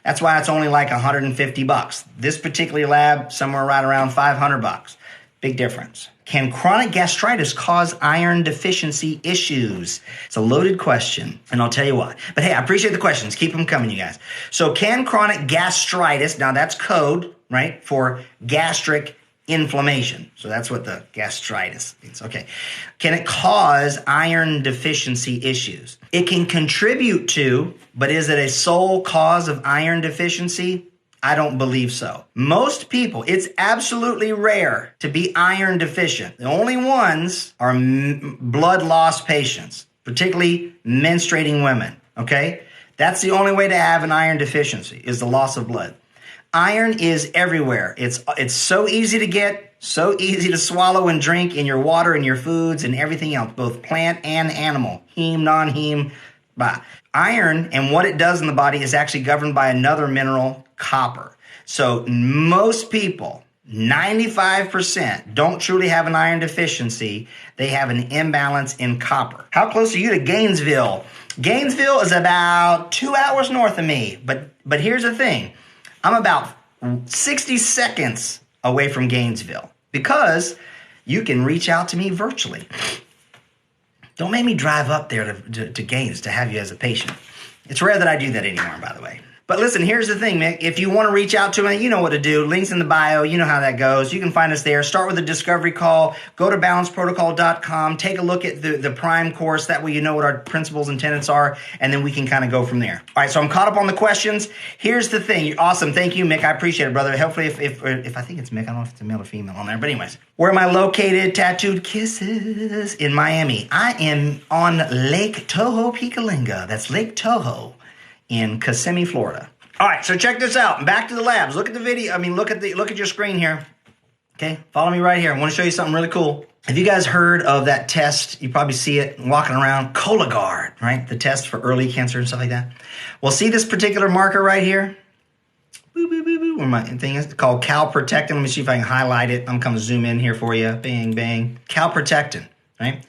That's why it's only like $150. This particular lab, somewhere right around $500. Big difference. Can chronic gastritis cause iron deficiency issues? It's a loaded question, and I'll tell you why. But hey, I appreciate the questions. Keep them coming, you guys. So can chronic gastritis, now that's code, right, for gastric inflammation. So that's what the gastritis means. Okay. Can it cause iron deficiency issues? It can contribute to, but is it a sole cause of iron deficiency? I don't believe so. Most people, it's absolutely rare to be iron deficient. The only ones are blood loss patients, particularly menstruating women, okay? That's the only way to have an iron deficiency, is the loss of blood. Iron is everywhere. It's so easy to get, so easy to swallow and drink in your water and your foods and everything else, both plant and animal, heme, non-heme, blah. Iron and what it does in the body is actually governed by another mineral, copper. So most people, 95%, don't truly have an iron deficiency. They have an imbalance in copper. How close are you to Gainesville? Gainesville is about 2 hours north of me. But here's the thing. I'm about 60 seconds away from Gainesville because you can reach out to me virtually. Don't make me drive up there to Gaines to have you as a patient. It's rare that I do that anymore, by the way. But listen, here's the thing, Mick. If you want to reach out to me, you know what to do. Links in the bio. You know how that goes. You can find us there. Start with a discovery call. Go to balanceprotocol.com. Take a look at the Prime course. That way you know what our principles and tenets are, and then we can kind of go from there. All right, so I'm caught up on the questions. Here's the thing. You're awesome. Thank you, Mick. I appreciate it, brother. Hopefully, if I think it's Mick, I don't know if it's a male or female on there. But anyways, where am I located? Tattooed Kisses in Miami. I am on Lake Toho, Picalinga. That's Lake Toho in Kissimmee, Florida. All right, so check this out. Back to the labs. Look at the video. Look at your screen here. Okay, follow me right here. I want to show you something really cool. Have you guys heard of that test? You probably see it walking around, Cologuard, right? The test for early cancer and stuff like that. Well, see this particular marker right here? Where my thing is called calprotectin. Let me see if I can highlight it. I'm going to zoom in here for you. Bang, bang. Calprotectin, right?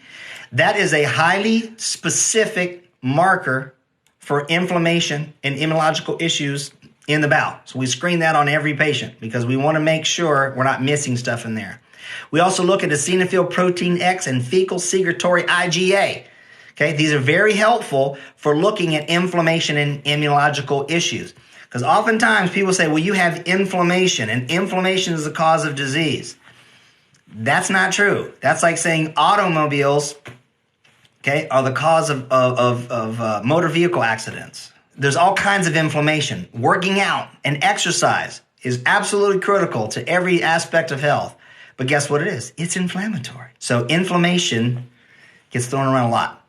That is a highly specific marker for inflammation and immunological issues in the bowel. So we screen that on every patient because we want to make sure we're not missing stuff in there. We also look at eosinophil protein X and fecal secretory IgA. Okay, these are very helpful for looking at inflammation and immunological issues. Because oftentimes people say, well, you have inflammation, and inflammation is the cause of disease. That's not true. That's like saying automobiles, okay, are the cause of motor vehicle accidents. There's all kinds of inflammation. Working out and exercise is absolutely critical to every aspect of health. But guess what it is? It's inflammatory. So inflammation gets thrown around a lot.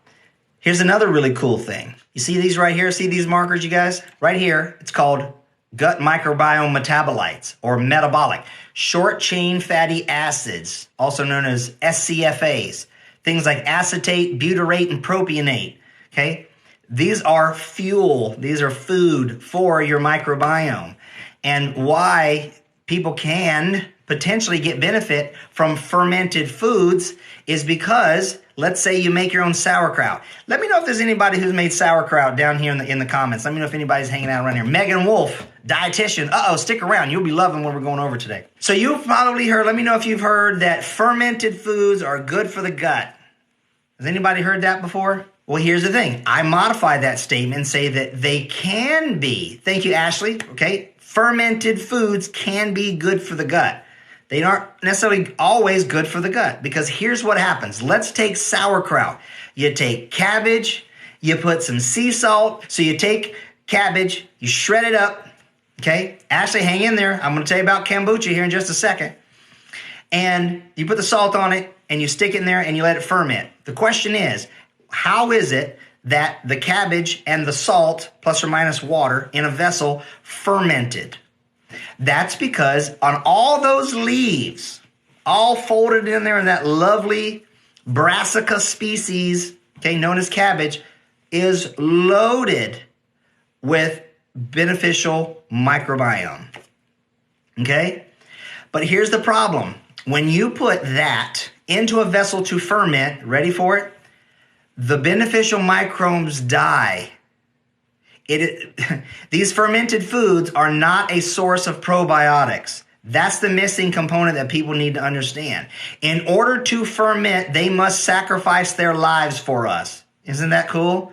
Here's another really cool thing. You see these right here? See these markers, you guys? Right here, it's called gut microbiome metabolites or metabolic. Short chain fatty acids, also known as SCFAs. Things like acetate, butyrate, and propionate. Okay? These are fuel. These are food for your microbiome. And why people can potentially get benefit from fermented foods is because, let's say you make your own sauerkraut. Let me know if there's anybody who's made sauerkraut down here in the comments. Let me know if anybody's hanging out around here. Megan Wolf, dietitian. Stick around. You'll be loving what we're going over today. So you've probably heard, let me know if you've heard that fermented foods are good for the gut. Has anybody heard that before? Well, here's the thing. I modify that statement and say that they can be. Thank you, Ashley. Okay. Fermented foods can be good for the gut. They aren't necessarily always good for the gut because here's what happens. Let's take sauerkraut. You take cabbage, you put some sea salt. So you take cabbage, you shred it up. Okay. Ashley, hang in there. I'm going to tell you about kombucha here in just a second. And you put the salt on it and you stick it in there and you let it ferment. The question is, how is it that the cabbage and the salt, plus or minus water, in a vessel fermented? That's because on all those leaves, all folded in there in that lovely brassica species, okay, known as cabbage, is loaded with beneficial microbiome. Okay? But here's the problem. When you put that into a vessel to ferment, ready for it? The beneficial microbes die. These fermented foods are not a source of probiotics. That's the missing component that people need to understand. In order to ferment, they must sacrifice their lives for us. Isn't that cool?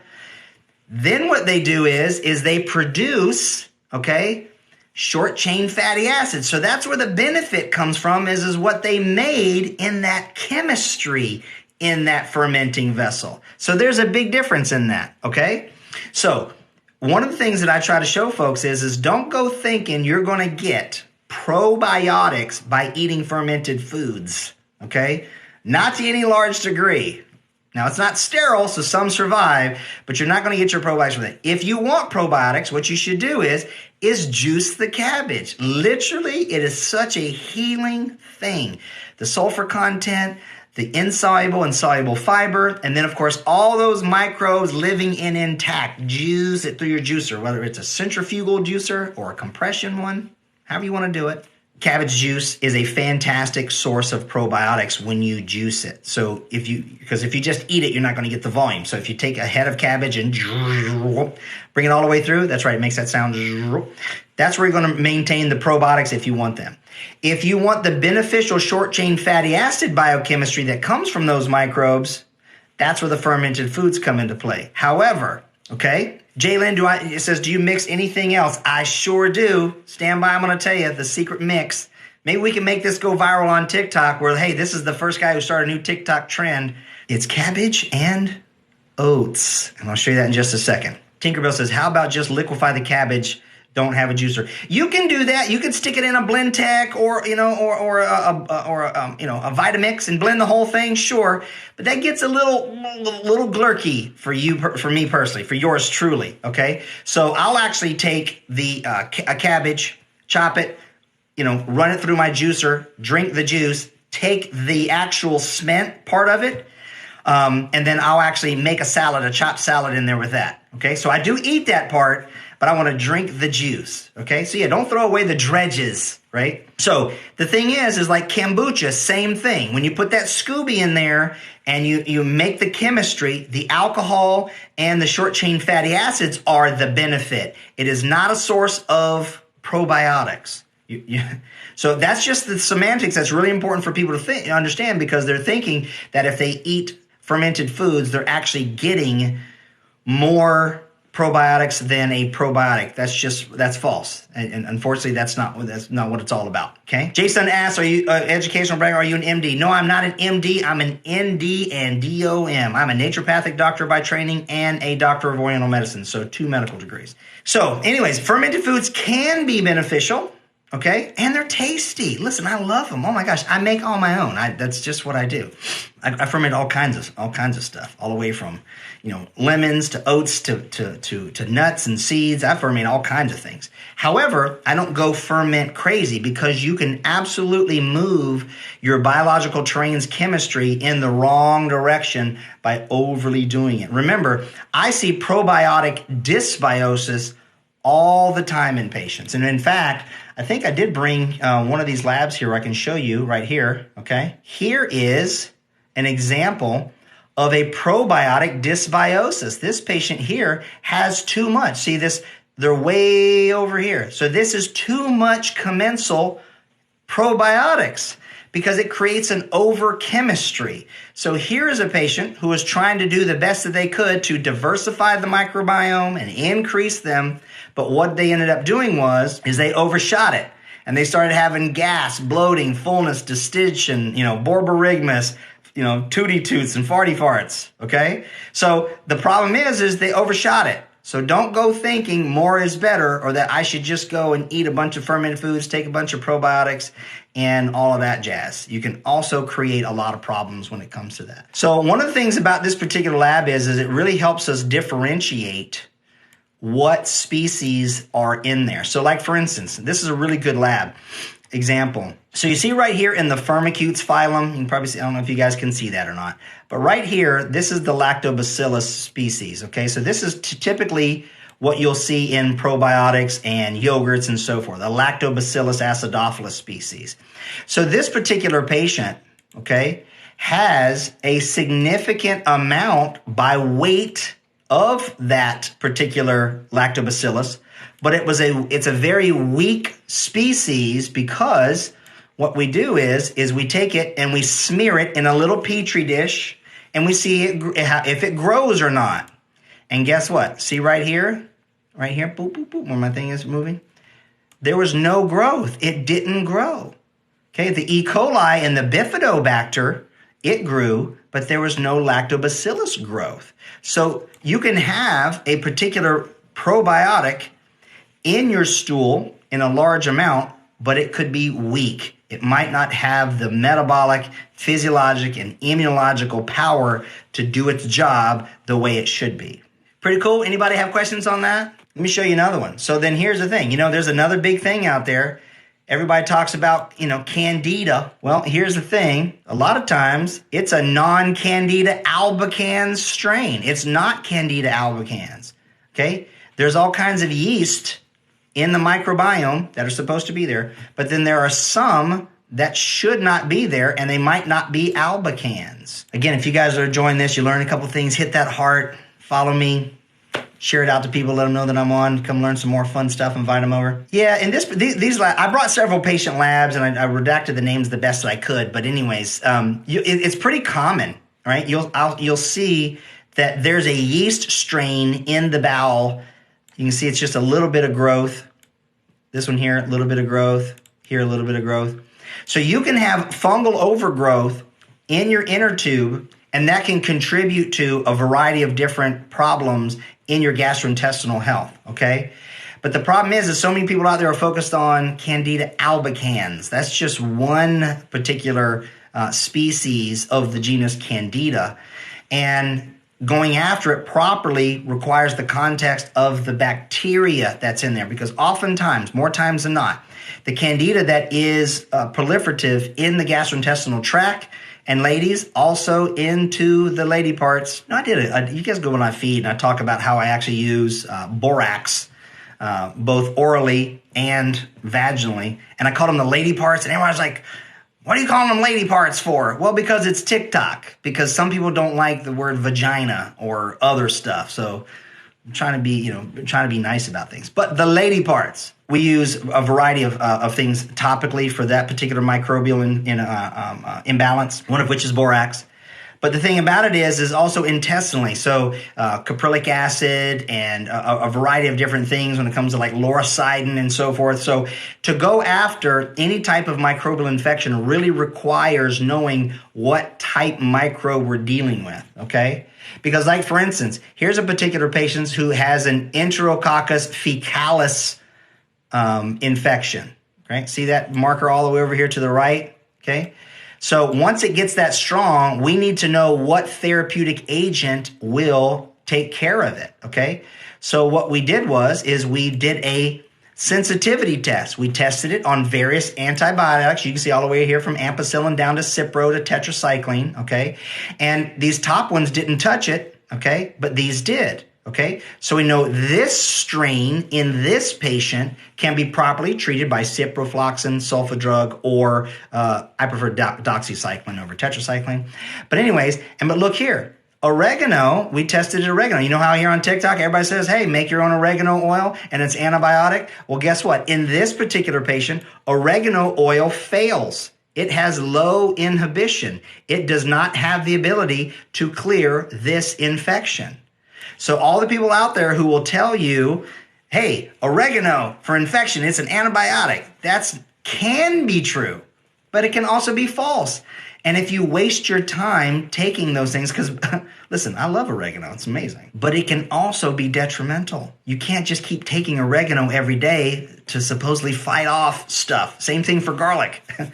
Then what they do is they produce, okay, short chain fatty acids. So that's where the benefit comes from is what they made in that chemistry in that fermenting vessel. So there's a big difference in that, okay? So one of the things that I try to show folks is don't go thinking you're going to get probiotics by eating fermented foods, okay? Not to any large degree. Now, it's not sterile, so some survive, but you're not going to get your probiotics from it. If you want probiotics, what you should do is juice the cabbage. Literally, it is such a healing thing. The sulfur content, the insoluble and soluble fiber, and then, of course, all those microbes living in intact. Juice it through your juicer, whether it's a centrifugal juicer or a compression one, however you want to do it. Cabbage juice is a fantastic source of probiotics when you juice it. So because if you just eat it, you're not going to get the volume. So if you take a head of cabbage and bring it all the way through, that's right, it makes that sound. That's where you're going to maintain the probiotics if you want them. If you want the beneficial short chain fatty acid biochemistry that comes from those microbes, that's where the fermented foods come into play. However, okay, Jalen, it says, do you mix anything else? I sure do. Stand by, I'm going to tell you the secret mix. Maybe we can make this go viral on TikTok where, hey, this is the first guy who started a new TikTok trend. It's cabbage and oats. And I'll show you that in just a second. Tinkerbell says, how about just liquefy the cabbage? Don't have a juicer. You can do that. You can stick it in a Blendtec or a Vitamix and blend the whole thing. Sure, but that gets a little glurky for you, for me personally, for yours truly. Okay, so I'll actually take a cabbage, chop it, run it through my juicer, drink the juice, take the actual cement part of it, and then I'll actually make a chopped salad in there with that. Okay, so I do eat that part. but I want to drink the juice. Okay, so yeah, don't throw away the dredges, right? So the thing is like kombucha, same thing. When you put that Scooby in there and you make the chemistry, the alcohol and the short chain fatty acids are the benefit. It is not a source of probiotics. So that's just the semantics that's really important for people to understand, because they're thinking that if they eat fermented foods, they're actually getting more probiotics than a probiotic. That's false. And unfortunately, that's not what it's all about. Okay. Jason asks, are you educational bragger? Are you an MD? No, I'm not an MD. I'm an ND and DOM. I'm a naturopathic doctor by training and a doctor of Oriental medicine. So 2 medical degrees. So anyways, fermented foods can be beneficial. Okay, and they're tasty. Listen, I love them. Oh my gosh, I make all my own. That's just what I do. I ferment all kinds of stuff, all the way from lemons to oats to nuts and seeds. I ferment all kinds of things. However, I don't go ferment crazy, because you can absolutely move your biological terrain's chemistry in the wrong direction by overly doing it. Remember, I see probiotic dysbiosis all the time in patients, and in fact, I think I did bring one of these labs here. I can show you right here, okay? Here is an example of a probiotic dysbiosis. This patient here has too much. See this? They're way over here. So this is too much commensal probiotics, because it creates an over-chemistry. So here is a patient who was trying to do the best that they could to diversify the microbiome and increase them, but what they ended up doing is they overshot it, and they started having gas, bloating, fullness, distension, borborygmus, tooty toots and farty farts, okay? So the problem is they overshot it. So don't go thinking more is better, or that I should just go and eat a bunch of fermented foods, take a bunch of probiotics, and all of that jazz. You can also create a lot of problems when it comes to that. So one of the things about this particular lab is it really helps us differentiate what species are in there. So like, for instance, this is a really good lab example. So you see right here in the Firmicutes phylum, you can probably see, I don't know if you guys can see that or not, but right here, this is the Lactobacillus species, okay? So this is typically what you'll see in probiotics and yogurts and so forth, a Lactobacillus acidophilus species. So this particular patient, okay, has a significant amount by weight of that particular lactobacillus, but it's a very weak species, because what we do is we take it and we smear it in a little petri dish, and we see if it grows or not. And guess what? See right here, boop, boop, boop, where my thing is moving? There was no growth. It didn't grow. Okay, the E. coli and the bifidobacter, it grew, but there was no lactobacillus growth. So you can have a particular probiotic in your stool in a large amount, but it could be weak. It might not have the metabolic, physiologic, and immunological power to do its job the way it should be. Pretty cool. Anybody have questions on that? Let me show you another one. So then here's the thing. There's another big thing out there. Everybody talks about, Candida. Well, here's the thing. A lot of times it's a non-Candida albicans strain. It's not Candida albicans, okay? There's all kinds of yeast in the microbiome that are supposed to be there, but then there are some that should not be there, and they might not be albicans. Again, if you guys are enjoying this, you learn a couple things, hit that heart, follow me, share it out to people, let them know that I'm on, come learn some more fun stuff, invite them over. Yeah, and these labs, I brought several patient labs, and I redacted the names the best that I could, but anyways, it's pretty common, right? You'll see that there's a yeast strain in the bowel. You can see it's just a little bit of growth. This one here, a little bit of growth. Here, a little bit of growth. So you can have fungal overgrowth in your inner tube, and that can contribute to a variety of different problems in your gastrointestinal health, okay? But the problem is so many people out there are focused on Candida albicans. That's just one particular species of the genus Candida. And going after it properly requires the context of the bacteria that's in there, because oftentimes, more times than not, the Candida that is proliferative in the gastrointestinal tract, and ladies, also into the lady parts. No, I did it. You guys go when I feed, and I talk about how I actually use borax both orally and vaginally. And I called them the lady parts, and everyone was like, what are you calling them lady parts for? Well, because it's TikTok, because some people don't like the word vagina or other stuff. So I'm trying to be nice about things. But the lady parts, we use a variety of things topically for that particular microbial imbalance, one of which is borax. But the thing about it is also intestinally. So caprylic acid and a variety of different things when it comes to like lauricidin and so forth. So to go after any type of microbial infection really requires knowing what type microbe we're dealing with, okay? Because like, for instance, here's a particular patient who has an Enterococcus fecalis infection, right? See that marker all the way over here to the right, okay? So once it gets that strong, we need to know what therapeutic agent will take care of it, okay? So what we did is we did a sensitivity test. We tested it on various antibiotics. You can see all the way here from ampicillin down to Cipro to tetracycline, okay? And these top ones didn't touch it, okay? But these did. Okay, so we know this strain in this patient can be properly treated by ciprofloxacin, sulfa drug, or I prefer doxycycline over tetracycline. But anyways, but look here, oregano, we tested oregano. You know how here on TikTok, everybody says, hey, make your own oregano oil and it's antibiotic? Well, guess what? In this particular patient, oregano oil fails. It has low inhibition. It does not have the ability to clear this infection. So all the people out there who will tell you, hey, oregano for infection, it's an antibiotic. That can be true, but it can also be false. And if you waste your time taking those things, because listen, I love oregano, it's amazing, but it can also be detrimental. You can't just keep taking oregano every day to supposedly fight off stuff. Same thing for garlic. It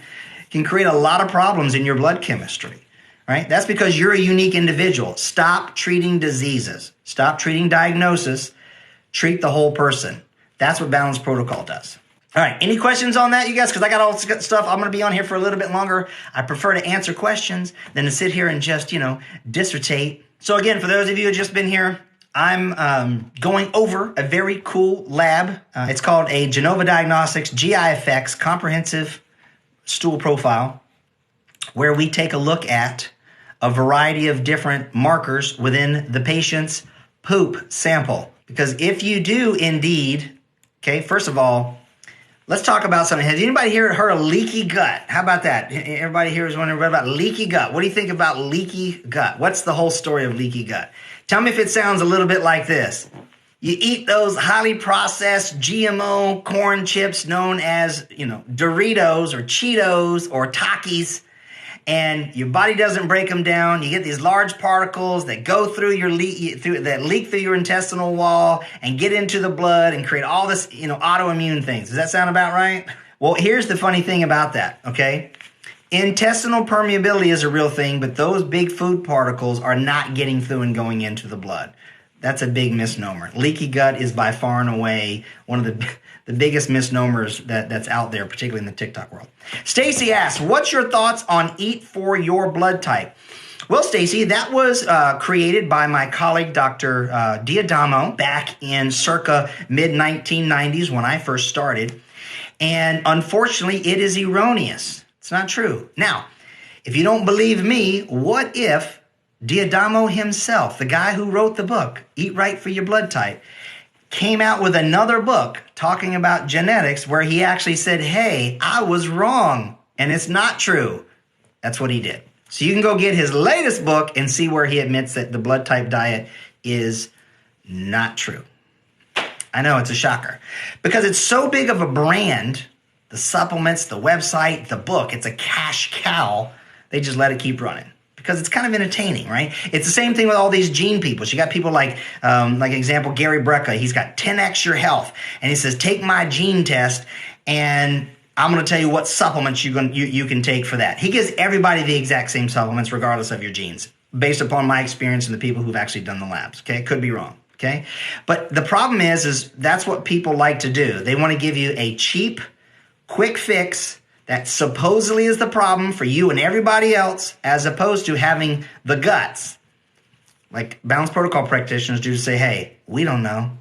can create a lot of problems in your blood chemistry. Right? That's because you're a unique individual. Stop treating diseases. Stop treating diagnosis. Treat the whole person. That's what Balanced Protocol does. All right. Any questions on that, you guys? Because I got all this stuff. I'm going to be on here for a little bit longer. I prefer to answer questions than to sit here and just, dissertate. So again, for those of you who have just been here, I'm going over a very cool lab. It's called a Genova Diagnostics GI-FX Comprehensive Stool Profile, where we take a look at a variety of different markers within the patient's poop sample. Because if you do indeed, okay, first of all, let's talk about something. Has anybody here heard of leaky gut? How about that? Everybody here is wondering about leaky gut. What do you think about leaky gut? What's the whole story of leaky gut? Tell me if it sounds a little bit like this. You eat those highly processed GMO corn chips known as, Doritos or Cheetos or Takis, and your body doesn't break them down. You get these large particles that go through that leak through your intestinal wall and get into the blood and create all this, autoimmune things. Does that sound about right? Well, here's the funny thing about that, okay? Intestinal permeability is a real thing, but those big food particles are not getting through and going into the blood. That's a big misnomer. Leaky gut is by far and away one of the biggest misnomers that's out there, particularly in the TikTok world. Stacy asks, what's your thoughts on Eat for Your Blood Type? Well, Stacy, that was created by my colleague, Dr. D'Adamo, back in circa mid-1990s when I first started. And unfortunately, it is erroneous. It's not true. Now, if you don't believe me, what if D'Adamo himself, the guy who wrote the book, Eat Right for Your Blood Type, came out with another book talking about genetics where he actually said, hey, I was wrong and it's not true. That's what he did. So you can go get his latest book and see where he admits that the blood type diet is not true. I know, it's a shocker. Because it's so big of a brand, the supplements, the website, the book, it's a cash cow. They just let it keep running. Because it's kind of entertaining, right? It's the same thing with all these gene people. So you got people like example, Gary Brecka. He's got 10x your health. And he says, take my gene test and I'm going to tell you what supplements you can take for that. He gives everybody the exact same supplements regardless of your genes, based upon my experience and the people who've actually done the labs. Okay, could be wrong. Okay, but the problem is that's what people like to do. They want to give you a cheap, quick fix that supposedly is the problem for you and everybody else, as opposed to having the guts, like Balanced Protocol practitioners do, to say, hey, we don't know.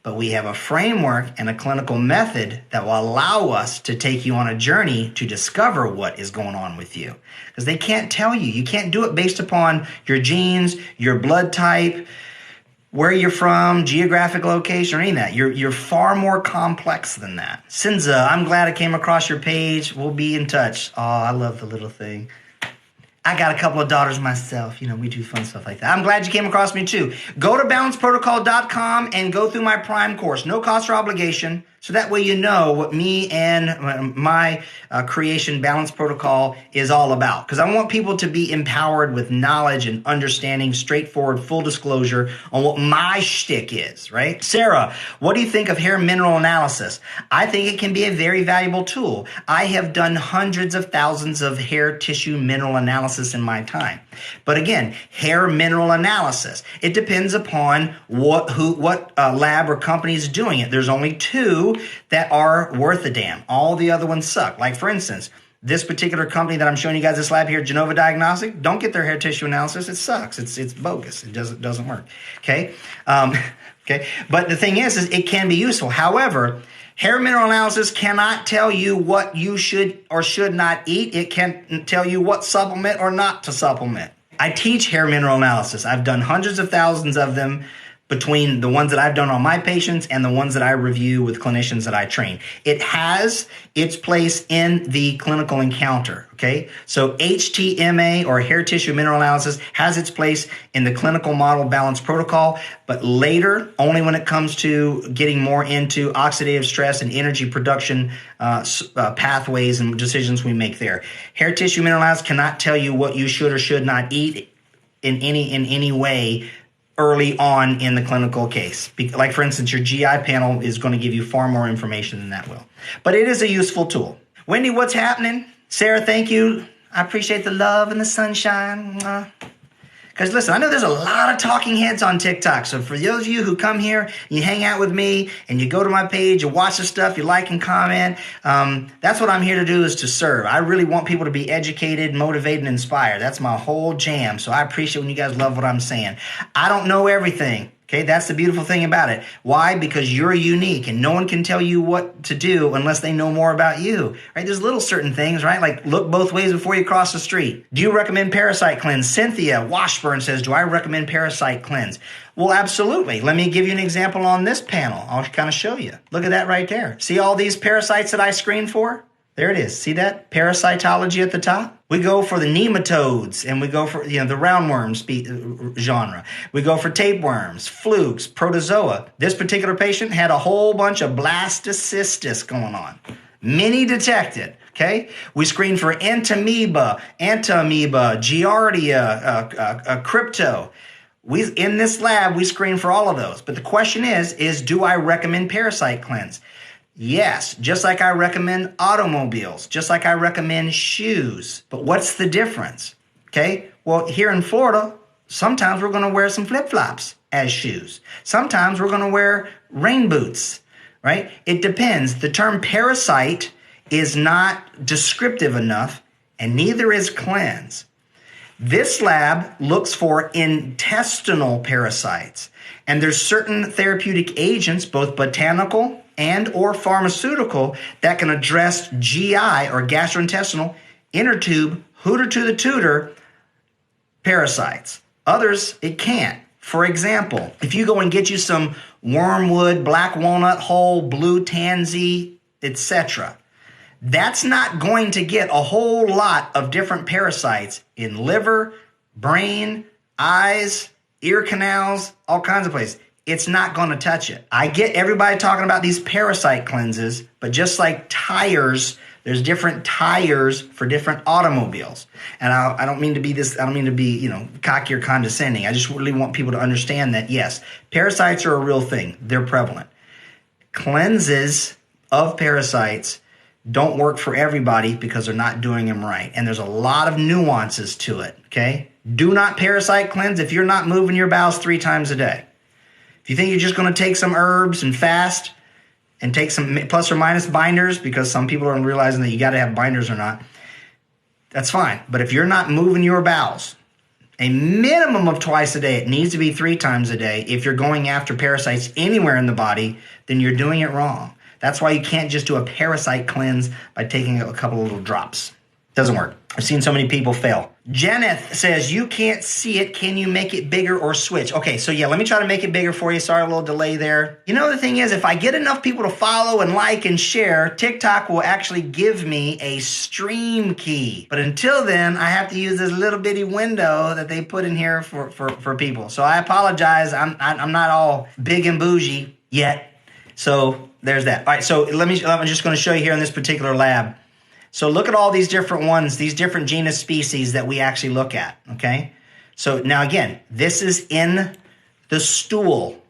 but we have a framework and a clinical method that will allow us to take you on a journey to discover what is going on with you. Because they can't tell you. You can't do it based upon your genes, your blood type, where you're from, geographic location, or any of that. You're far more complex than that. Sinza, I'm glad I came across your page. We'll be in touch. Oh, I love the little thing. I got a couple of daughters myself. You know, we do fun stuff like that. I'm glad you came across me too. Go to balanceprotocol.com and go through my Prime course. No cost or obligation. So that way you know what me and my creation Balance Protocol is all about. Because I want people to be empowered with knowledge and understanding, straightforward, full disclosure on what my shtick is, right? Sarah, what do you think of hair mineral analysis? I think it can be a very valuable tool. I have done hundreds of thousands of hair tissue mineral analysis in my time. But again, hair mineral analysis, it depends upon what lab or company is doing it. There's only two that are worth a damn. All the other ones suck. Like for instance, this particular company that I'm showing you guys this lab here, Genova Diagnostic, don't get their hair tissue analysis. It sucks. It's bogus. It doesn't work. Okay. Okay. But the thing is it can be useful. However, hair mineral analysis cannot tell you what you should or should not eat. It can tell you what supplement or not to supplement. I teach hair mineral analysis. I've done hundreds of thousands of them between the ones that I've done on my patients and the ones that I review with clinicians that I train. It has its place in the clinical encounter, okay? So HTMA, or hair tissue mineral analysis, has its place in the clinical model balance protocol, but later, only when it comes to getting more into oxidative stress and energy production pathways and decisions we make there. Hair tissue mineral analysis cannot tell you what you should or should not eat in any way early on in the clinical case. Like for instance, your GI panel is going to give you far more information than that will. But it is a useful tool. Wendy, what's happening? Sarah, thank you. I appreciate the love and the sunshine. Because listen, I know there's a lot of talking heads on TikTok. So for those of you who come here, you hang out with me and you go to my page, you watch the stuff, you like and comment. That's what I'm here to do, is to serve. I really want people to be educated, motivated, and inspired. That's my whole jam. So I appreciate when you guys love what I'm saying. I don't know everything. Okay, that's the beautiful thing about it. Why? Because you're unique and no one can tell you what to do unless they know more about you, right? There's little certain things, right? Like look both ways before you cross the street. Do you recommend Parasite Cleanse? Cynthia Washburn says, do I recommend Parasite Cleanse? Well, absolutely. Let me give you an example on this panel. I'll kind of show you. Look at that right there. See all these parasites that I screened for? There it is. See that? Parasitology at the top. We go for the nematodes, and we go for the roundworm genre. We go for tapeworms, flukes, protozoa. This particular patient had a whole bunch of blastocystis going on. Many detected. Okay, we screen for entamoeba, giardia, crypto. In this lab, we screen for all of those. But the question is do I recommend Parasite Cleanse? Yes, just like I recommend automobiles, just like I recommend shoes. But what's the difference? Okay, well, here in Florida, sometimes we're going to wear some flip-flops as shoes. Sometimes we're going to wear rain boots, right? It depends. The term parasite is not descriptive enough, and neither is cleanse. This lab looks for intestinal parasites, and there's certain therapeutic agents, both botanical and or pharmaceutical, that can address GI or gastrointestinal, inner tube, hooter to the tutor parasites. Others, it can't. For example, if you go and get you some wormwood, black walnut hull, blue tansy, etc., that's not going to get a whole lot of different parasites in liver, brain, eyes, ear canals, all kinds of places. It's not going to touch it. I get everybody talking about these parasite cleanses, but just like tires, there's different tires for different automobiles. And I don't mean to be cocky or condescending. I just really want people to understand that, yes, parasites are a real thing. They're prevalent. Cleanses of parasites don't work for everybody because they're not doing them right. And there's a lot of nuances to it, okay? Do not parasite cleanse if you're not moving your bowels 3 times a day. If you think you're just going to take some herbs and fast and take some plus or minus binders, because some people aren't realizing that you got to have binders or not, that's fine. But if you're not moving your bowels A minimum of twice a day. It needs to be 3 times a day. If you're going after parasites anywhere in the body, then you're doing it wrong. That's why you can't just do a parasite cleanse by taking a couple of little drops. Doesn't work. I've seen so many people fail. Jeneth says, you can't see it. Can you make it bigger or switch? Okay, so yeah, let me try to make it bigger for you. Sorry, a little delay there. You know, the thing is, if I get enough people to follow and like and share, TikTok will actually give me a stream key. But until then, I have to use this little bitty window that they put in here for people. So I apologize. I'm not all big and bougie yet. So there's that. All right, so I'm just going to show you here in this particular lab. So look at all these different ones, these different genus species that we actually look at, okay? So now again, this is in the stool,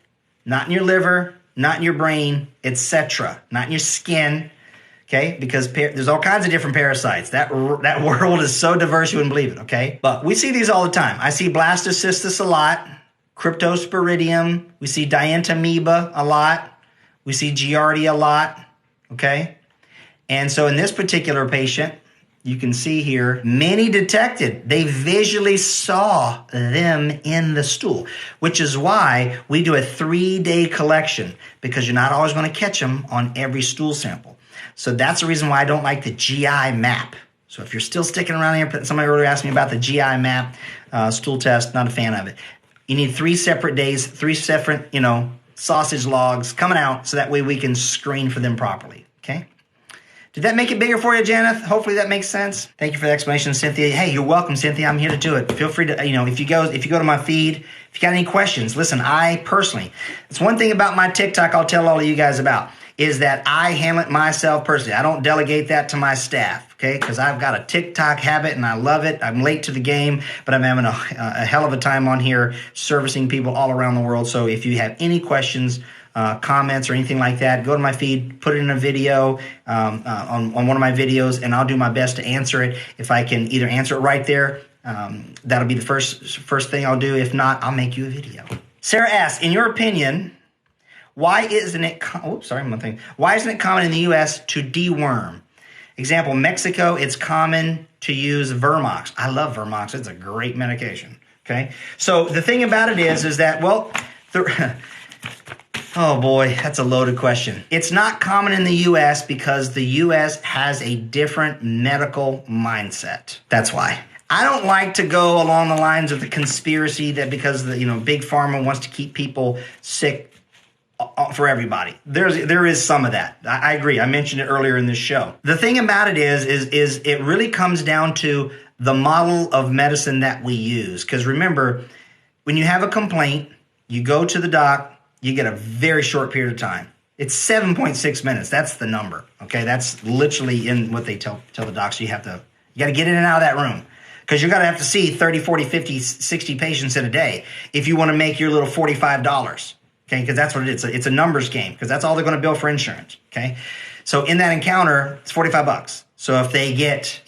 not in your liver, not in your brain, etc., not in your skin, okay? Because there's all kinds of different parasites. That world is so diverse you wouldn't believe it, okay? But we see these all the time. I see blastocystis a lot, cryptosporidium, we see dientamoeba a lot, we see giardia a lot, okay? And so in this particular patient, you can see here, many detected. They visually saw them in the stool, which is why we do a 3-day collection, because you're not always going to catch them on every stool sample. So that's the reason why I don't like the GI map. So if you're still sticking around here, somebody earlier asked me about the GI map stool test, not a fan of it. You need 3 separate days, 3 separate, sausage logs coming out, so that way we can screen for them properly, okay? Did that make it bigger for you, Janeth? Hopefully that makes sense. Thank you for the explanation, Cynthia. Hey, you're welcome, Cynthia. I'm here to do it. Feel free to, if you go to my feed, if you got any questions, listen, it's one thing about my TikTok I'll tell all of you guys about, is that I handle it myself personally. I don't delegate that to my staff, okay? Because I've got a TikTok habit and I love it. I'm late to the game, but I'm having a hell of a time on here servicing people all around the world. So if you have any questions, comments or anything like that, go to my feed, put it in a video on one of my videos, and I'll do my best to answer it. If I can either answer it right there, that'll be the first thing I'll do. If not, I'll make you a video. Sarah asks, in your opinion, why isn't it common in the U.S. to deworm? Example, Mexico, it's common to use Vermox. I love Vermox. It's a great medication. Okay, so the thing about it is that, oh boy, that's a loaded question. It's not common in the U.S. because the U.S. has a different medical mindset. That's why. I don't like to go along the lines of the conspiracy that because big pharma wants to keep people sick for everybody. There is some of that. I agree. I mentioned it earlier in this show. The thing about it is it really comes down to the model of medicine that we use. Because remember, when you have a complaint, you go to the doc, you get a very short period of time. It's 7.6 minutes. That's the number. Okay, that's literally in what they tell the docs. You got to get in and out of that room, because you're going to have to see 30, 40, 50, 60 patients in a day if you want to make your little $45. Okay, because that's what it is. It's a numbers game, because that's all they're going to bill for insurance. Okay, so in that encounter, it's $45. So if they get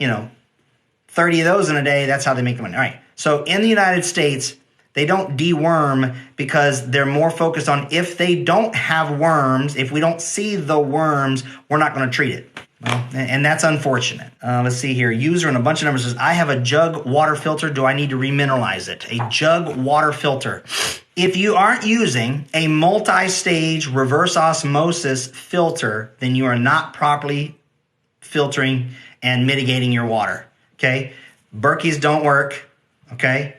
30 of those in a day, that's how they make the money. All right. So in the United States, they don't deworm because they're more focused on, if they don't have worms, if we don't see the worms, we're not going to treat it. Well, and that's unfortunate. Let's see here. User and a bunch of numbers says, I have a jug water filter. Do I need to remineralize it? A jug water filter. If you aren't using a multi-stage reverse osmosis filter, then you are not properly filtering and mitigating your water. Okay? Berkeys don't work. Okay?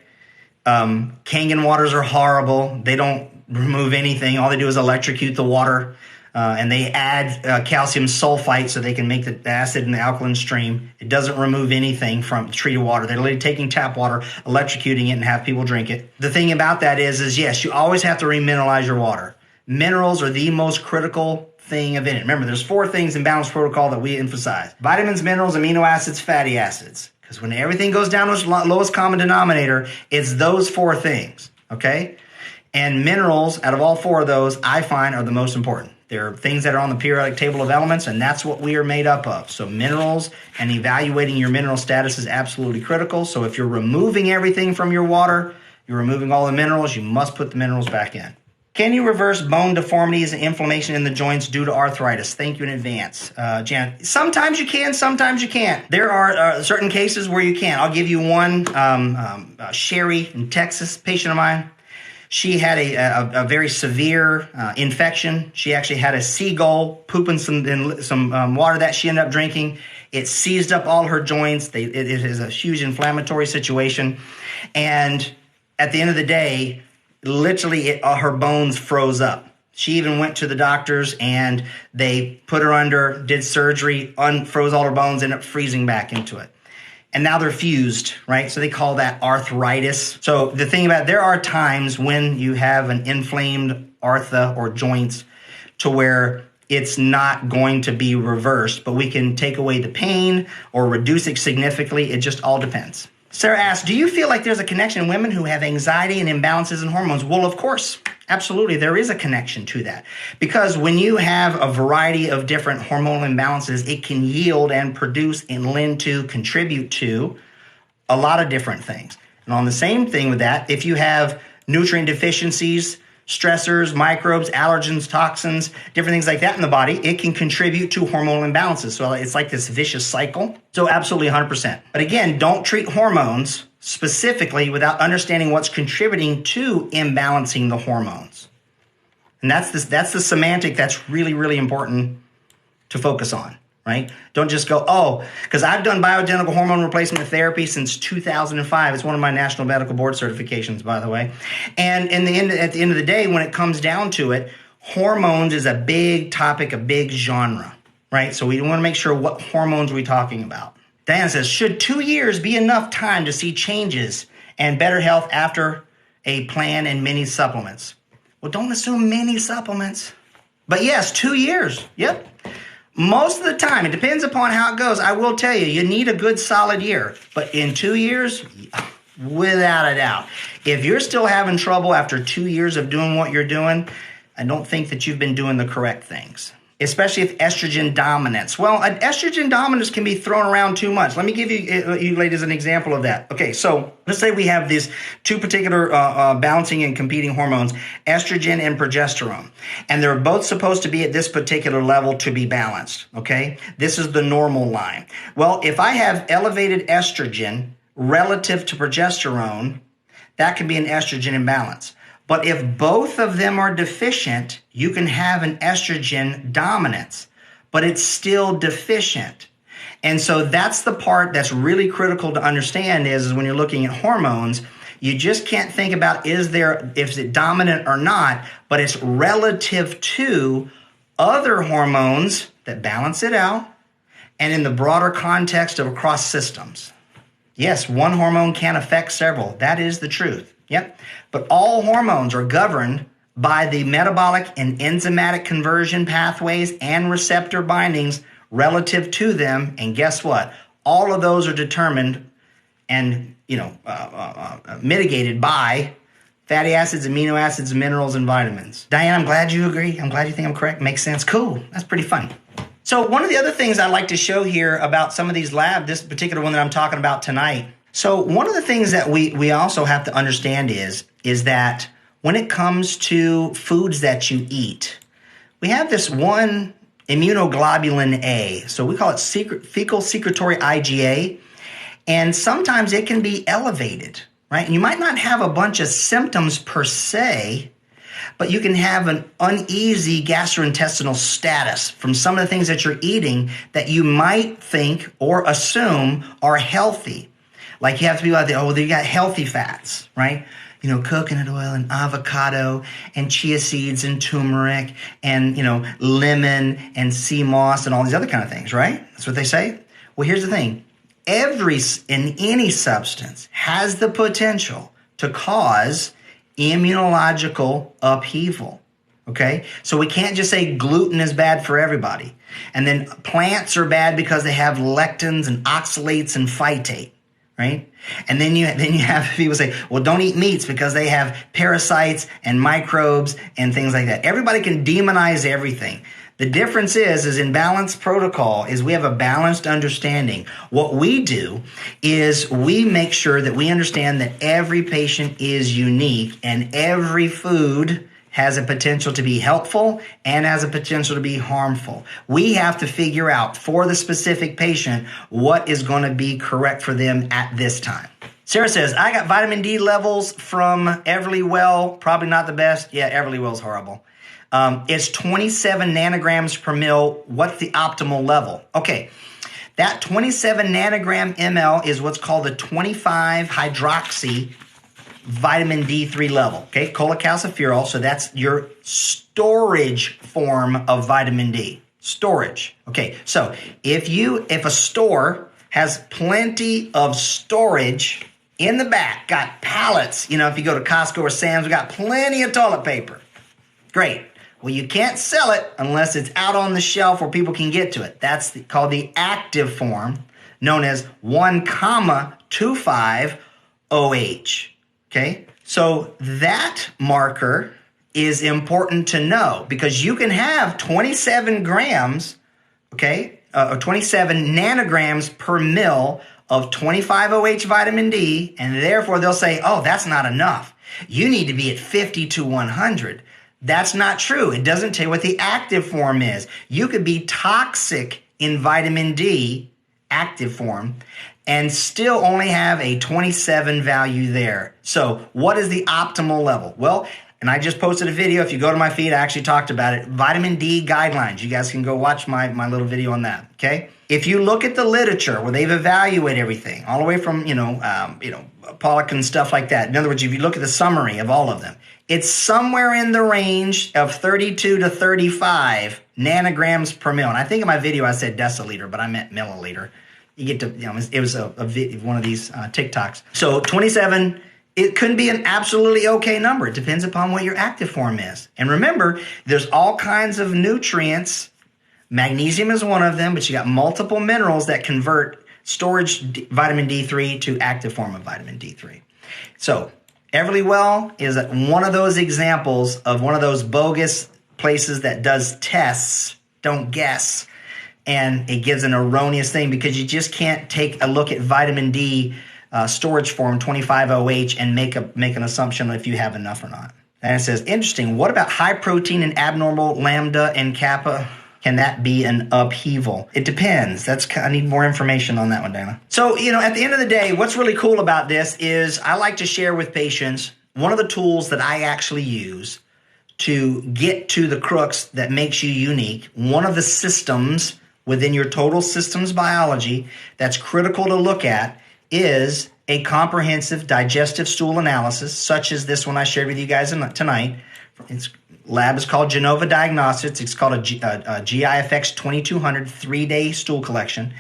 Kangen waters are horrible. They don't remove anything. All they do is electrocute the water, and they add calcium sulfite so they can make the acid in the alkaline stream. It doesn't remove anything from treated water. They're literally taking tap water, electrocuting it, and have people drink it. The thing about that is yes, you always have to remineralize your water. Minerals are the most critical thing of it. Remember, there's 4 things in Balance Protocol that we emphasize: vitamins, minerals, amino acids, fatty acids. Because when everything goes down to the lowest common denominator, it's those 4 things, okay? And minerals, out of all 4 of those, I find are the most important. They're things that are on the periodic table of elements, and that's what we are made up of. So minerals and evaluating your mineral status is absolutely critical. So if you're removing everything from your water, you're removing all the minerals, you must put the minerals back in. Can you reverse bone deformities and inflammation in the joints due to arthritis? Thank you in advance, Janet. Sometimes you can, sometimes you can't. There are certain cases where you can. I'll give you one. Sherry in Texas, patient of mine. She had a very severe infection. She actually had a seagull pooping some water that she ended up drinking. It seized up all her joints. It is a huge inflammatory situation. And at the end of the day, literally her bones froze up. She even went to the doctors and they put her under, did surgery, unfroze all her bones, ended up freezing back into it. And now they're fused, right? So they call that arthritis. So the thing about it, there are times when you have an inflamed arthra or joints to where it's not going to be reversed, but we can take away the pain or reduce it significantly. It just all depends. Sarah asks, do you feel like there's a connection in women who have anxiety and imbalances in hormones? Well, of course, absolutely. There is a connection to that because when you have a variety of different hormonal imbalances, it can yield and produce and lend to, contribute to a lot of different things. And on the same thing with that, if you have nutrient deficiencies, stressors, microbes, allergens, toxins, different things like that in the body, it can contribute to hormonal imbalances. So it's like this vicious cycle. So absolutely 100%. But again, don't treat hormones specifically without understanding what's contributing to imbalancing the hormones. And that's the semantic that's really, really important to focus on. Right? Don't just go, because I've done bioidentical hormone replacement therapy since 2005. It's one of my National Medical Board certifications, by the way. And at the end of the day, when it comes down to it, hormones is a big topic, a big genre, right? So we want to make sure what hormones we're talking about. Diana says, should 2 years be enough time to see changes and better health after a plan and many supplements? Well, don't assume many supplements. But yes, 2 years. Yep. Most of the time, it depends upon how it goes. I will tell you, you need a good solid year. But in 2 years, without a doubt, if you're still having trouble after 2 years of doing what you're doing, I don't think that you've been doing the correct things, especially if estrogen dominance. Well, an estrogen dominance can be thrown around too much. Let me give you ladies an example of that. Okay, so let's say we have these two particular balancing and competing hormones, estrogen and progesterone, and they're both supposed to be at this particular level to be balanced, okay? This is the normal line. Well, if I have elevated estrogen relative to progesterone, that can be an estrogen imbalance. But if both of them are deficient, you can have an estrogen dominance, but it's still deficient. And so that's the part that's really critical to understand is when you're looking at hormones, you just can't think about if it's dominant or not, but it's relative to other hormones that balance it out and in the broader context of across systems. Yes, one hormone can affect several. That is the truth. Yep. But all hormones are governed by the metabolic and enzymatic conversion pathways and receptor bindings relative to them. And guess what? All of those are determined and, mitigated by fatty acids, amino acids, minerals, and vitamins. Diane, I'm glad you agree. I'm glad you think I'm correct. Makes sense. Cool. That's pretty fun. So one of the other things I like to show here about some of these labs, this particular one that I'm talking about tonight. So one of the things that we also have to understand is that when it comes to foods that you eat, we have this one immunoglobulin A. So we call it fecal secretory IgA. And sometimes it can be elevated, right? And you might not have a bunch of symptoms per se, but you can have an uneasy gastrointestinal status from some of the things that you're eating that you might think or assume are healthy. Like you have to be like, they got healthy fats, right? Coconut oil and avocado and chia seeds and turmeric and, lemon and sea moss and all these other kind of things, right? That's what they say. Well, here's the thing. Any substance has the potential to cause immunological upheaval, okay? So we can't just say gluten is bad for everybody. And then plants are bad because they have lectins and oxalates and phytate. Right? And then you have people say, well, don't eat meats because they have parasites and microbes and things like that. Everybody can demonize everything. The difference is in balanced protocol is we have a balanced understanding. What we do is we make sure that we understand that every patient is unique and every food has a potential to be helpful and has a potential to be harmful. We have to figure out for the specific patient what is going to be correct for them at this time. Sarah says, I got vitamin D levels from Everlywell. Probably not the best. Yeah, Everlywell's horrible. It's 27 nanograms per mil. What's the optimal level? Okay, that 27 nanogram ml is what's called the 25 hydroxy vitamin D3 level. Okay, cholecalciferol. So that's your storage form of vitamin D. Storage. Okay, so if a store has plenty of storage in the back, got pallets, if you go to Costco or Sam's, we got plenty of toilet paper. Great. Well, you can't sell it unless it's out on the shelf where people can get to it. That's called the active form, known as 1,25 OH. Okay? So that marker is important to know because you can have 27 grams, or 27 nanograms per mil of 25 OH vitamin D, and therefore they'll say, oh, that's not enough. You need to be at 50 to 100. That's not true. It doesn't tell you what the active form is. You could be toxic in vitamin D, active form, and still only have a 27 value there. So what is the optimal level? Well, and I just posted a video. If you go to my feed, I actually talked about it. Vitamin D guidelines. You guys can go watch my little video on that, okay? If you look at the literature where they've evaluated everything, all the way from, Pollock and stuff like that. In other words, if you look at the summary of all of them, it's somewhere in the range of 32 to 35 nanograms per mil. And I think in my video I said deciliter, but I meant milliliter. You get to, it was one of these TikToks. So 27, it could be an absolutely okay number. It depends upon what your active form is. And remember, there's all kinds of nutrients. Magnesium is one of them, but you got multiple minerals that convert storage vitamin D3 to active form of vitamin D3. So Everlywell is one of those examples of one of those bogus places that does tests, don't guess, and it gives an erroneous thing because you just can't take a look at vitamin D storage form 25 OH and make an assumption if you have enough or not. And it says, interesting, what about high protein and abnormal lambda and kappa? Can that be an upheaval? It depends. I need more information on that one, Dana. So, at the end of the day, what's really cool about this is I like to share with patients one of the tools that I actually use to get to the crux that makes you unique. One of the systems within your total systems biology that's critical to look at is a comprehensive digestive stool analysis, such as this one I shared with you guys tonight. Its lab is called Genova Diagnostics. It's called a GIFX 2200 3-day stool collection.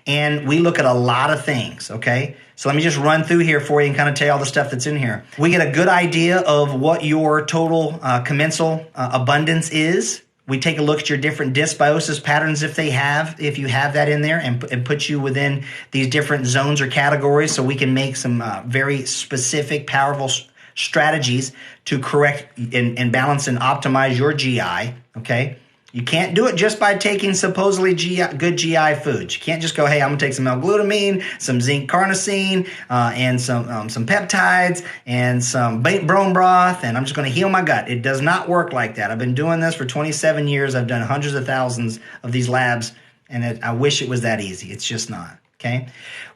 And we look at a lot of things, okay? So let me just run through here for you and kind of tell you all the stuff that's in here. We get a good idea of what your total commensal abundance is. We take a look at your different dysbiosis patterns if you have that in there and put you within these different zones or categories so we can make some very specific, powerful strategies to correct and balance and optimize your GI, okay? You can't do it just by taking supposedly good GI foods. You can't just go, hey, I'm going to take some L-glutamine, some zinc carnosine, and some peptides, and some bone broth, and I'm just going to heal my gut. It does not work like that. I've been doing this for 27 years. I've done hundreds of thousands of these labs, and I wish it was that easy. It's just not, okay?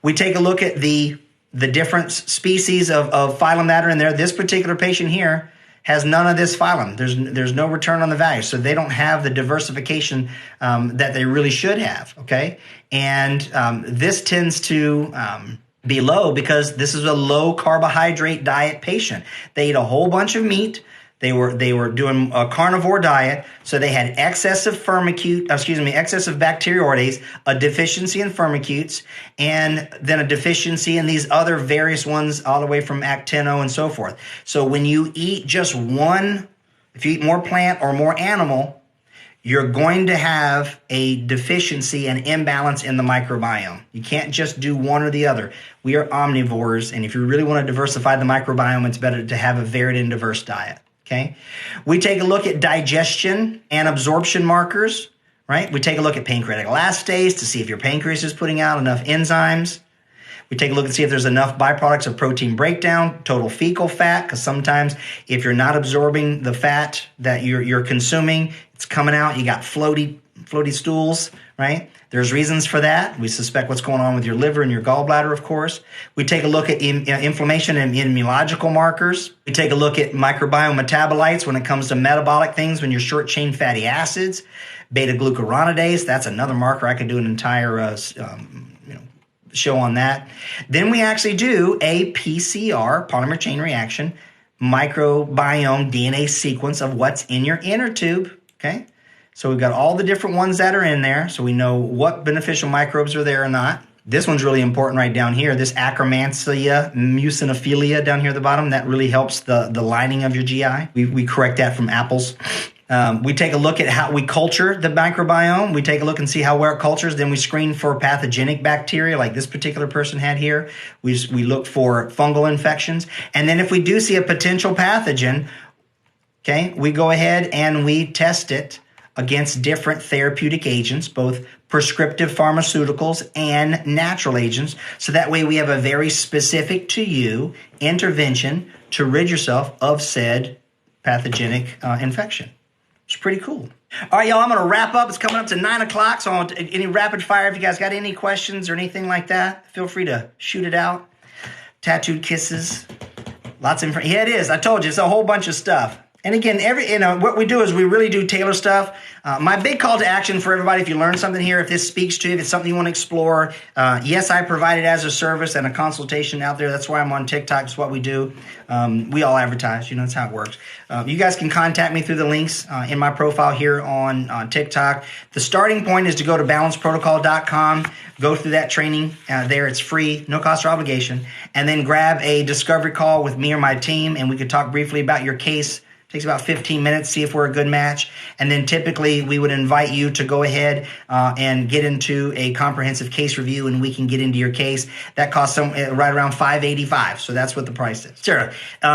We take a look at the different species of phylum that are in there. This particular patient here has none of this phylum. There's no return on the value, so they don't have the diversification that they really should have, okay? And this tends to be low because this is a low carbohydrate diet patient. They eat a whole bunch of meat. They were doing a carnivore diet, so they had excessive bacteroides, a deficiency in firmicutes, and then a deficiency in these other various ones all the way from actino and so forth. So when you eat just one, if you eat more plant or more animal, you're going to have a deficiency and imbalance in the microbiome. You can't just do one or the other. We are omnivores, and if you really want to diversify the microbiome, it's better to have a varied and diverse diet. Okay, we take a look at digestion and absorption markers, right? We take a look at pancreatic elastase to see if your pancreas is putting out enough enzymes. We take a look and see if there's enough byproducts of protein breakdown, total fecal fat, because sometimes if you're not absorbing the fat that you're consuming, it's coming out. You got floaty stools, right? There's reasons for that. We suspect what's going on with your liver and your gallbladder, of course. We take a look at inflammation and immunological markers. We take a look at microbiome metabolites when it comes to metabolic things, when you're short-chain fatty acids, beta-glucuronidase. That's another marker. I could do an entire show on that. Then we actually do a PCR, polymer chain reaction, microbiome DNA sequence of what's in your inner tube, okay? So we've got all the different ones that are in there, so we know what beneficial microbes are there or not. This one's really important right down here, this Akkermansia mucinophilia down here at the bottom. That really helps the lining of your GI. We correct that from apples. We take a look at how we culture the microbiome. We take a look and see where it cultures. Then we screen for pathogenic bacteria like this particular person had here. We look for fungal infections. And then if we do see a potential pathogen, okay, we go ahead and we test it against different therapeutic agents, both prescriptive pharmaceuticals and natural agents. So that way we have a very specific to you intervention to rid yourself of said pathogenic infection. It's pretty cool. All right, y'all, I'm going to wrap up. It's coming up to 9 o'clock, so any rapid fire, if you guys got any questions or anything like that, feel free to shoot it out. Tattooed kisses, lots of information. Yeah, it is. I told you, it's a whole bunch of stuff. And again, what we do is we really do tailor stuff. My big call to action for everybody, if you learn something here, if this speaks to you, if it's something you want to explore, yes, I provide it as a service and a consultation out there. That's why I'm on TikTok. It's what we do. We all advertise. That's how it works. You guys can contact me through the links in my profile here on TikTok. The starting point is to go to balanceprotocol.com. Go through that training there. It's free, no cost or obligation. And then grab a discovery call with me or my team, and we could talk briefly about your case. Takes about 15 minutes, see if we're a good match. And then typically we would invite you to go ahead and get into a comprehensive case review, and we can get into your case. That costs right around $585. So that's what the price is. Sarah,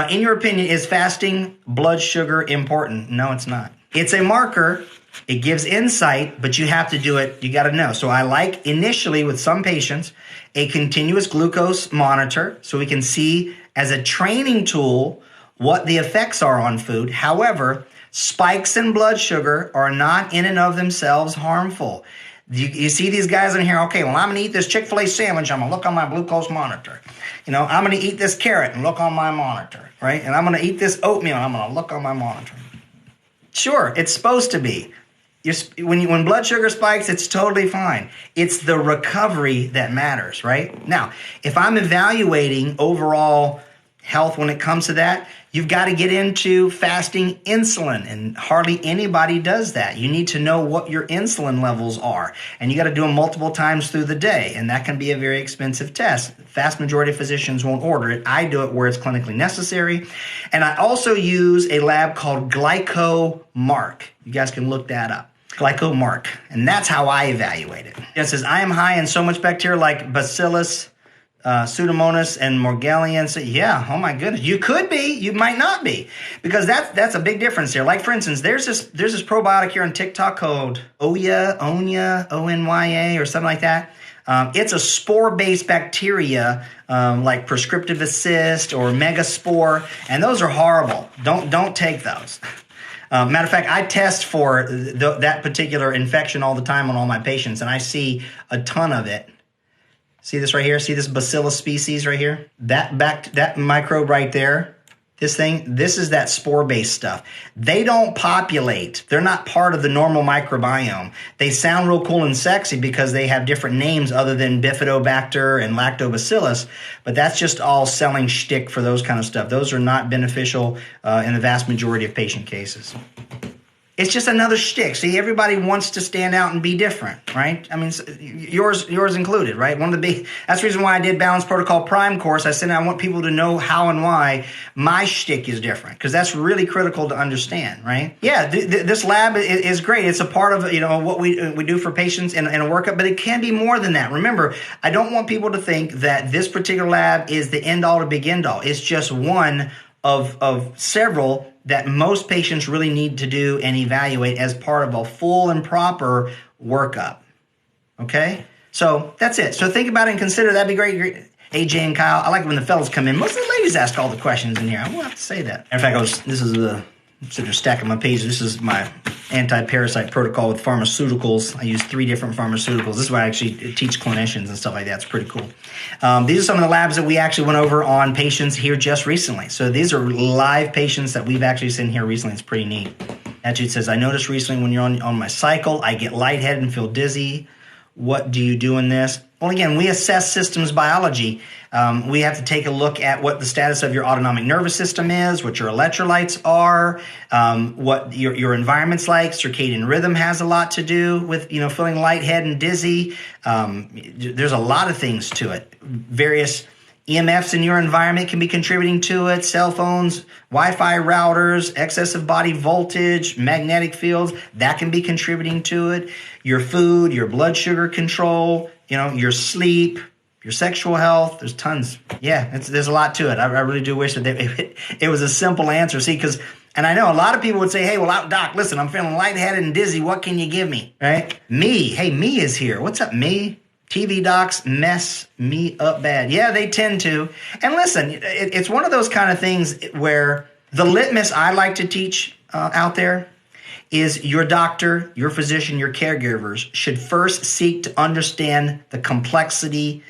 in your opinion, is fasting blood sugar important? No, it's not. It's a marker. It gives insight, but you have to do it. You got to know. So I like initially with some patients a continuous glucose monitor so we can see as a training tool what the effects are on food. However, spikes in blood sugar are not in and of themselves harmful. You see these guys in here, okay, well, I'm going to eat this Chick-fil-A sandwich. I'm going to look on my glucose monitor. I'm going to eat this carrot and look on my monitor, right? And I'm going to eat this oatmeal and I'm going to look on my monitor. Sure, it's supposed to be. When blood sugar spikes, it's totally fine. It's the recovery that matters, right? Now, if I'm evaluating overall health when it comes to that, you've got to get into fasting insulin, and hardly anybody does that. You need to know what your insulin levels are, and you got to do them multiple times through the day, and that can be a very expensive test. The vast majority of physicians won't order it. I do it where it's clinically necessary, and I also use a lab called GlycoMark. You guys can look that up. GlycoMark, and that's how I evaluate it. It says, I am high in so much bacteria like Bacillus, Pseudomonas and Morgellons. Yeah, oh my goodness. You could be, you might not be, because that's a big difference here. Like for instance, there's this probiotic here on TikTok called Onya, O-N-Y-A or something like that. It's a spore-based bacteria like Prescriptive Assist or Megaspore, and those are horrible. Don't take those. Matter of fact, I test for that particular infection all the time on all my patients, and I see a ton of it. See this right here? See this Bacillus species right here? That microbe right there, this is that spore-based stuff. They don't populate. They're not part of the normal microbiome. They sound real cool and sexy because they have different names other than Bifidobacter and Lactobacillus, but that's just all selling shtick for those kind of stuff. Those are not beneficial in the vast majority of patient cases. It's just another shtick. See, everybody wants to stand out and be different, right? I mean, yours included, right? That's the reason why I did Balance Protocol Prime course. I said I want people to know how and why my shtick is different, because that's really critical to understand, right? Yeah, this lab is great. It's a part of what we do for patients in a workup, but it can be more than that. Remember, I don't want people to think that this particular lab is the end all to big end all. It's just one of several that most patients really need to do and evaluate as part of a full and proper workup. Okay? So that's it. So think about it and consider. That'd be great. AJ and Kyle, I like when the fellas come in. Most of the ladies ask all the questions in here. I will have to say that. In fact, this is the sort of stacking my pages. This is my anti-parasite protocol with pharmaceuticals. I use 3 different pharmaceuticals. This is why I actually teach clinicians and stuff like that. It's pretty cool. These are some of the labs that we actually went over on patients here just recently. So these are live patients that we've actually seen here recently. It's pretty neat. Attitude says, I noticed recently when you're on my cycle, I get lightheaded and feel dizzy. What do you do in this? Well, again, we assess systems biology. We have to take a look at what the status of your autonomic nervous system is, what your electrolytes are, what your environment's like. Circadian rhythm has a lot to do with, feeling lightheaded and dizzy. There's a lot of things to it. Various EMFs in your environment can be contributing to it. Cell phones, Wi-Fi routers, excessive body voltage, magnetic fields, that can be contributing to it. Your food, your blood sugar control, your sleep, your sexual health. There's tons. Yeah, there's a lot to it. I really do wish that it was a simple answer. See, and I know a lot of people would say, hey, well, Doc, listen, I'm feeling lightheaded and dizzy. What can you give me? Right? Me is here. What's up, me? TV docs mess me up bad. Yeah, they tend to. And listen, it's one of those kind of things where the litmus I like to teach out there is your doctor, your physician, your caregivers should first seek to understand the complexity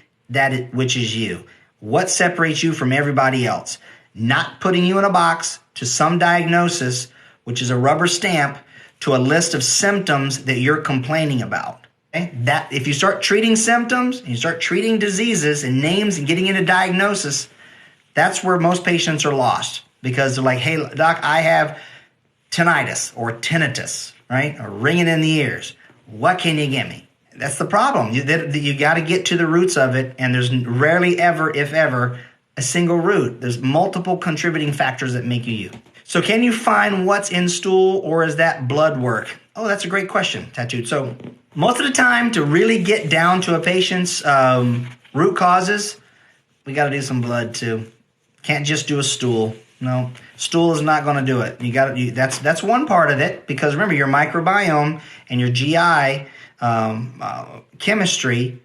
which is you. What separates you from everybody else? Not putting you in a box to some diagnosis, which is a rubber stamp, to a list of symptoms that you're complaining about. Okay? That if you start treating symptoms, and you start treating diseases and names and getting into diagnosis, that's where most patients are lost, because they're like, hey, doc, I have tinnitus or tinnitus, right? Or ringing in the ears. What can you give me? That's the problem. You got to get to the roots of it, and there's rarely ever, if ever, a single root. There's multiple contributing factors that make you. So can you find what's in stool, or is that blood work? Oh, that's a great question, Tattooed. So most of the time, to really get down to a patient's root causes, we got to do some blood too. Can't just do a stool. No, stool is not going to do it. That's one part of it, because remember, your microbiome and your GI chemistry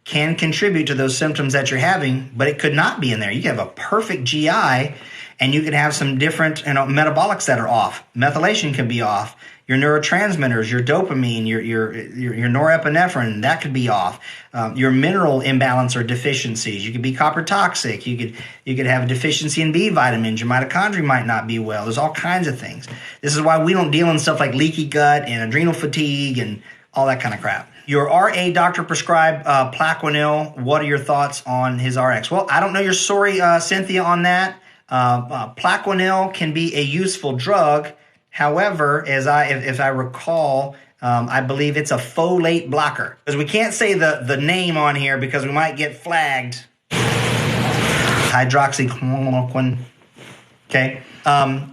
can contribute to those symptoms that you're having, but it could not be in there. You could have a perfect GI, and you could have some different metabolics that are off. Methylation can be off. Your neurotransmitters, your dopamine, your norepinephrine, that could be off. Your mineral imbalance or deficiencies. You could be copper toxic. You could have a deficiency in B vitamins. Your mitochondria might not be well. There's all kinds of things. This is why we don't deal in stuff like leaky gut and adrenal fatigue and all that kind of crap. Your RA doctor prescribed Plaquenil. What are your thoughts on his RX? Well, I don't know your story, Cynthia, on that. Plaquenil can be a useful drug. However, if I recall, I believe it's a folate blocker. Because we can't say the name on here because we might get flagged. Hydroxychloroquine. Okay.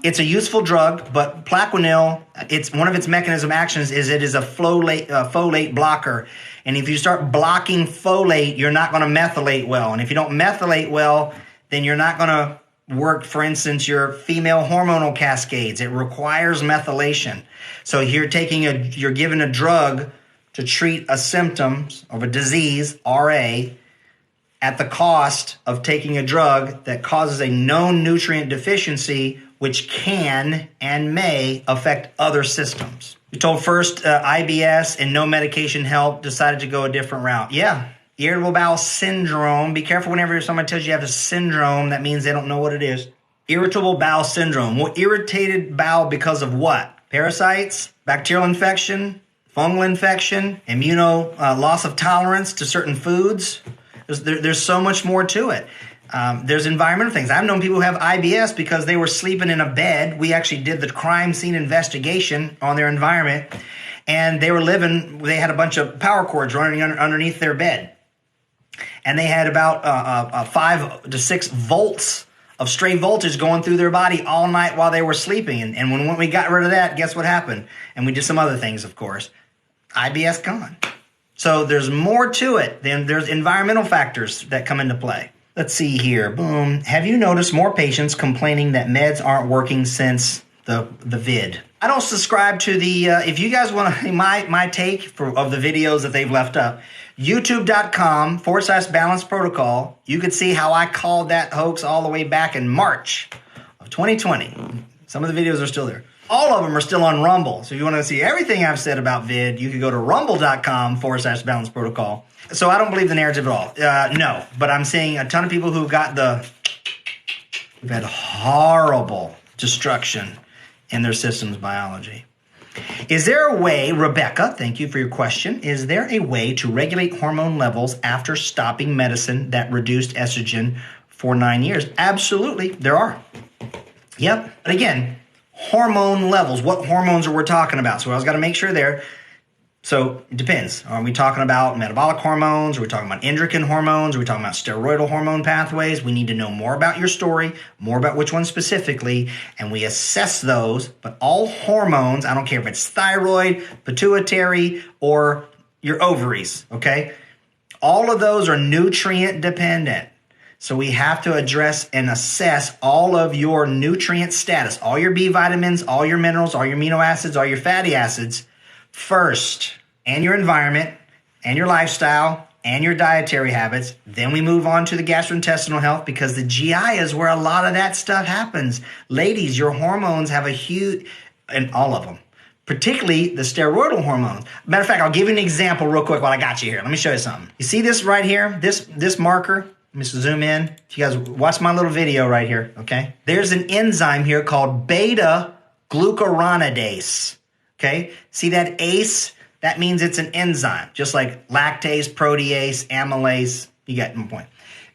It's a useful drug, but Plaquenil, it's one of its mechanism of actions is it is a folate blocker. And if you start blocking folate, you're not going to methylate well. And if you don't methylate well, then you're not going to work, for instance, your female hormonal cascades. It requires methylation. So you're given a drug to treat a symptom of a disease, RA, at the cost of taking a drug that causes a known nutrient deficiency, which can and may affect other systems. You told first IBS and no medication help, decided to go a different route. Yeah. Irritable bowel syndrome. Be careful whenever somebody tells you you have a syndrome. That means they don't know what it is. Irritable bowel syndrome. Well, irritated bowel because of what? Parasites, bacterial infection, fungal infection, loss of tolerance to certain foods. There's so much more to it. There's environmental things. I've known people who have IBS because they were sleeping in a bed. We actually did the crime scene investigation on their environment, and they had a bunch of power cords running underneath their bed. And they had about 5 to 6 volts of stray voltage going through their body all night while they were sleeping. And when we got rid of that, guess what happened? And we did some other things, of course. IBS gone. So there's more to it than there's environmental factors that come into play. Let's see here. Boom. Have you noticed more patients complaining that meds aren't working since the vid? I don't subscribe to the, if you guys want to, my take of the videos that they've left up, youtube.com/balance protocol, you could see how I called that hoax all the way back in March of 2020. Some of the videos are still there. All of them are still on Rumble. So if you want to see everything I've said about vid, you can go to rumble.com/balance protocol. So I don't believe the narrative at all. No, but I'm seeing a ton of people who got we've had horrible destruction in their systems biology. Is there a way, Rebecca, thank you for your question, is there a way to regulate hormone levels after stopping medicine that reduced estrogen for 9 years? Absolutely, there are. Yep. But again, hormone levels, what hormones are we talking about? So I always got to make sure there. So it depends. Are we talking about metabolic hormones? Are we talking about endocrine hormones? Are we talking about steroidal hormone pathways? We need to know more about your story, more about which one specifically, and we assess those. But all hormones, I don't care if it's thyroid, pituitary, or your ovaries, okay? All of those are nutrient dependent. So we have to address and assess all of your nutrient status, all your B vitamins, all your minerals, all your amino acids, all your fatty acids, first, and your environment, and your lifestyle, and your dietary habits. Then we move on to the gastrointestinal health, because the GI is where a lot of that stuff happens. Ladies, your hormones have a huge, and all of them, particularly the steroidal hormones. Matter of fact, I'll give you an example real quick while I got you here. Let me show you something. You see this right here, this marker? Let me zoom in. If you guys watch my little video right here, okay? There's an enzyme here called beta-glucuronidase. Okay, see that ACE? That means it's an enzyme, just like lactase, protease, amylase. You get my point.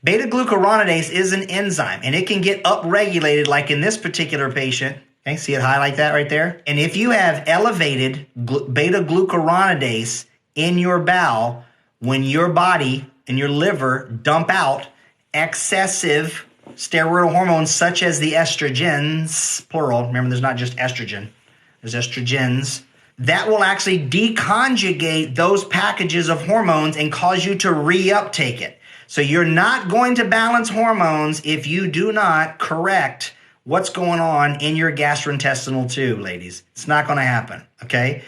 Beta-glucuronidase is an enzyme, and it can get upregulated, like in this particular patient. Okay, see it highlight that right there? And if you have elevated beta-glucuronidase in your bowel, when your body and your liver dump out excessive steroidal hormones such as the estrogens, plural, remember there's not just estrogen, there's estrogens, that will actually deconjugate those packages of hormones and cause you to reuptake it. So you're not going to balance hormones if you do not correct what's going on in your gastrointestinal tube, ladies. It's not going to happen, okay?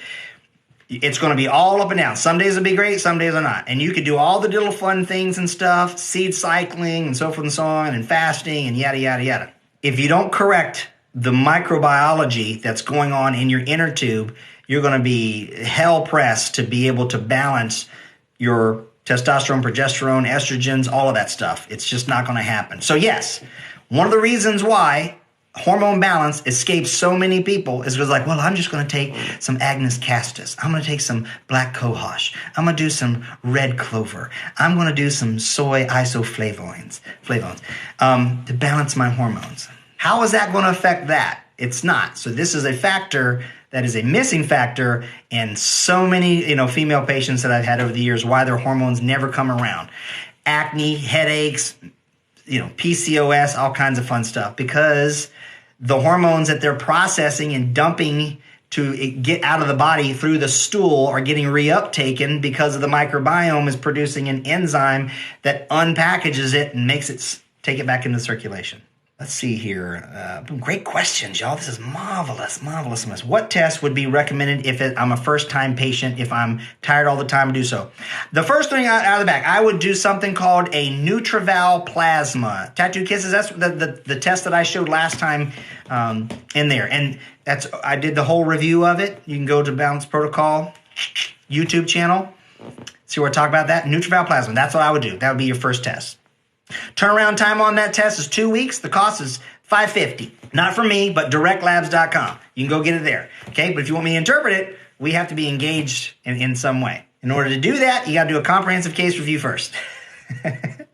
It's going to be all up and down. Some days will be great, some days are not. And you could do all the little fun things and stuff, seed cycling and so forth and so on, and fasting and yada, yada, yada. If you don't correct the microbiology that's going on in your inner tube, you're going to be hell-pressed to be able to balance your testosterone, progesterone, estrogens, all of that stuff. It's just not going to happen. So yes, one of the reasons why hormone balance escapes so many people is because, like, well, I'm just going to take some Agnus castus. I'm going to take some black cohosh. I'm going to do some red clover. I'm going to do some soy isoflavones to balance my hormones. How is that going to affect that? It's not. So this is a factor that is a missing factor in so many, female patients that I've had over the years, why their hormones never come around. Acne, headaches, PCOS, all kinds of fun stuff, because the hormones that they're processing and dumping to get out of the body through the stool are getting reuptaken because of the microbiome is producing an enzyme that unpackages it and makes it take it back into circulation. Let's see here. Great questions, y'all. This is marvelous, marvelous. What test would be recommended if I'm a first-time patient, if I'm tired all the time to do so? The first thing out of the back, I would do something called a Nutrival plasma. Tattoo Kisses, that's the test that I showed last time in there. And I did the whole review of it. You can go to Balance Protocol YouTube channel. See where I talk about that. Nutrival plasma, that's what I would do. That would be your first test. Turnaround time on that test is 2 weeks. The cost is $550. Not from me, but directlabs.com. You can go get it there. Okay, but if you want me to interpret it, we have to be engaged in some way. In order to do that, you got to do a comprehensive case review first.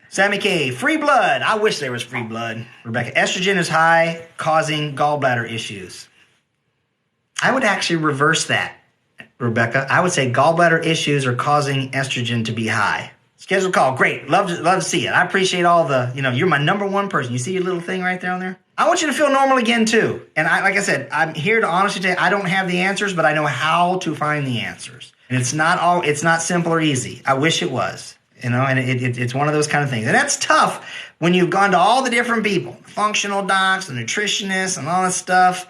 Sammy K, free blood. I wish there was free blood. Rebecca, estrogen is high, causing gallbladder issues. I would actually reverse that, Rebecca. I would say gallbladder issues are causing estrogen to be high. Schedule a call. Great. Love to see it. I appreciate all the, you're my number one person. You see your little thing right there on there? I want you to feel normal again too. And like I said, I'm here to honestly tell you, I don't have the answers, but I know how to find the answers. And it's not simple or easy. I wish it was, and it's one of those kind of things. And that's tough when you've gone to all the different people, functional docs, the nutritionists and all that stuff.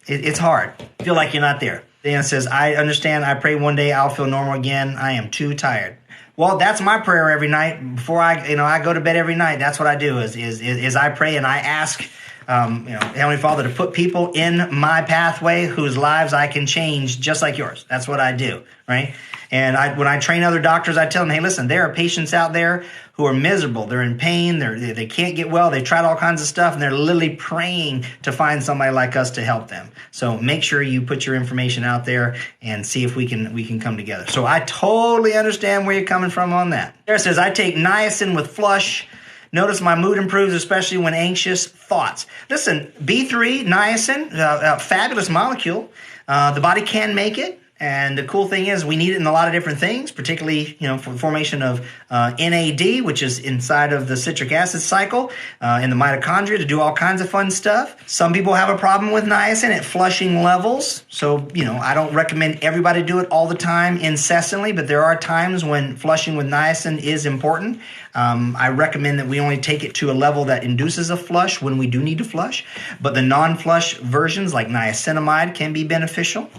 It's hard. Feel like you're not there. Dan says, I understand. I pray one day I'll feel normal again. I am too tired. Well, that's my prayer every night before I go to bed every night. That's what I do is I pray and I ask, Heavenly Father, to put people in my pathway whose lives I can change just like yours. That's what I do, right? And when I train other doctors, I tell them, hey, listen, there are patients out there who are miserable. They're in pain. They can't get well. They tried all kinds of stuff, and they're literally praying to find somebody like us to help them. So make sure you put your information out there and see if we can come together. So I totally understand where you're coming from on that. Sarah says, I take niacin with flush. Notice my mood improves, especially when anxious thoughts. Listen, B3, niacin, a fabulous molecule. The body can make it. And the cool thing is we need it in a lot of different things, particularly, for the formation of NAD, which is inside of the citric acid cycle in the mitochondria to do all kinds of fun stuff. Some people have a problem with niacin at flushing levels. So, I don't recommend everybody do it all the time incessantly, but there are times when flushing with niacin is important. I recommend that we only take it to a level that induces a flush when we do need to flush. But the non-flush versions like niacinamide can be beneficial.